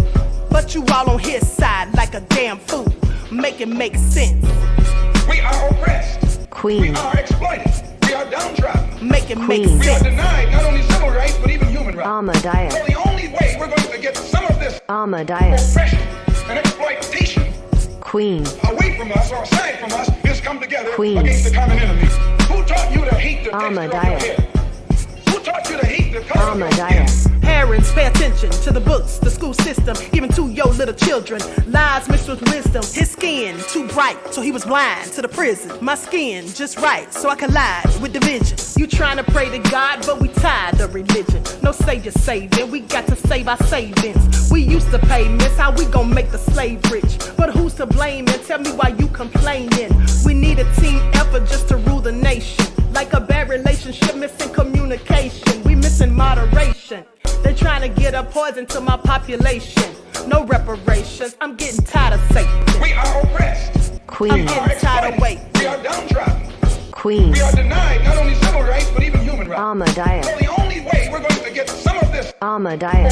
But you all on his side like a damn fool. Make it make sense. We are oppressed. Queen. We are exploited. We are downtrodden. Make it make We are sense. denied not only civil rights, but even human rights. Ahmadiyyah. So the only way we're going to get some of this Ahmadiyyah. oppression and exploitation Queen. away from us or aside from us is come together Queen. against the common enemy. Who taught you to hate the texture of your Ahmadiyyah. hair? Who taught you to hate the color of your skin? Ahmadiyyah. Parents, pay attention to the books, the school system, even to your little children. Lies mixed with wisdom. His skin too bright, so he was blind to the prison. My skin just right, so I collide with division. You trying to pray to God, but we tired of religion. No savior saving, we got to save our savings. We used to pay, miss, how we gon' make the slave rich? But who's to blame, and tell me why you complaining? We need a team effort just to rule the nation. Like a bad relationship, missing communication. We missing moderation. They trying to get a poison to my population. No reparations. I'm getting tired of Satan. We are oppressed. Queen. I'm getting tired of waiting. We are downtrodden. Queen. We are denied not only civil rights, but even human rights. Ahmadiyyah. So the only way we're going to get some of this Ahmadiyyah.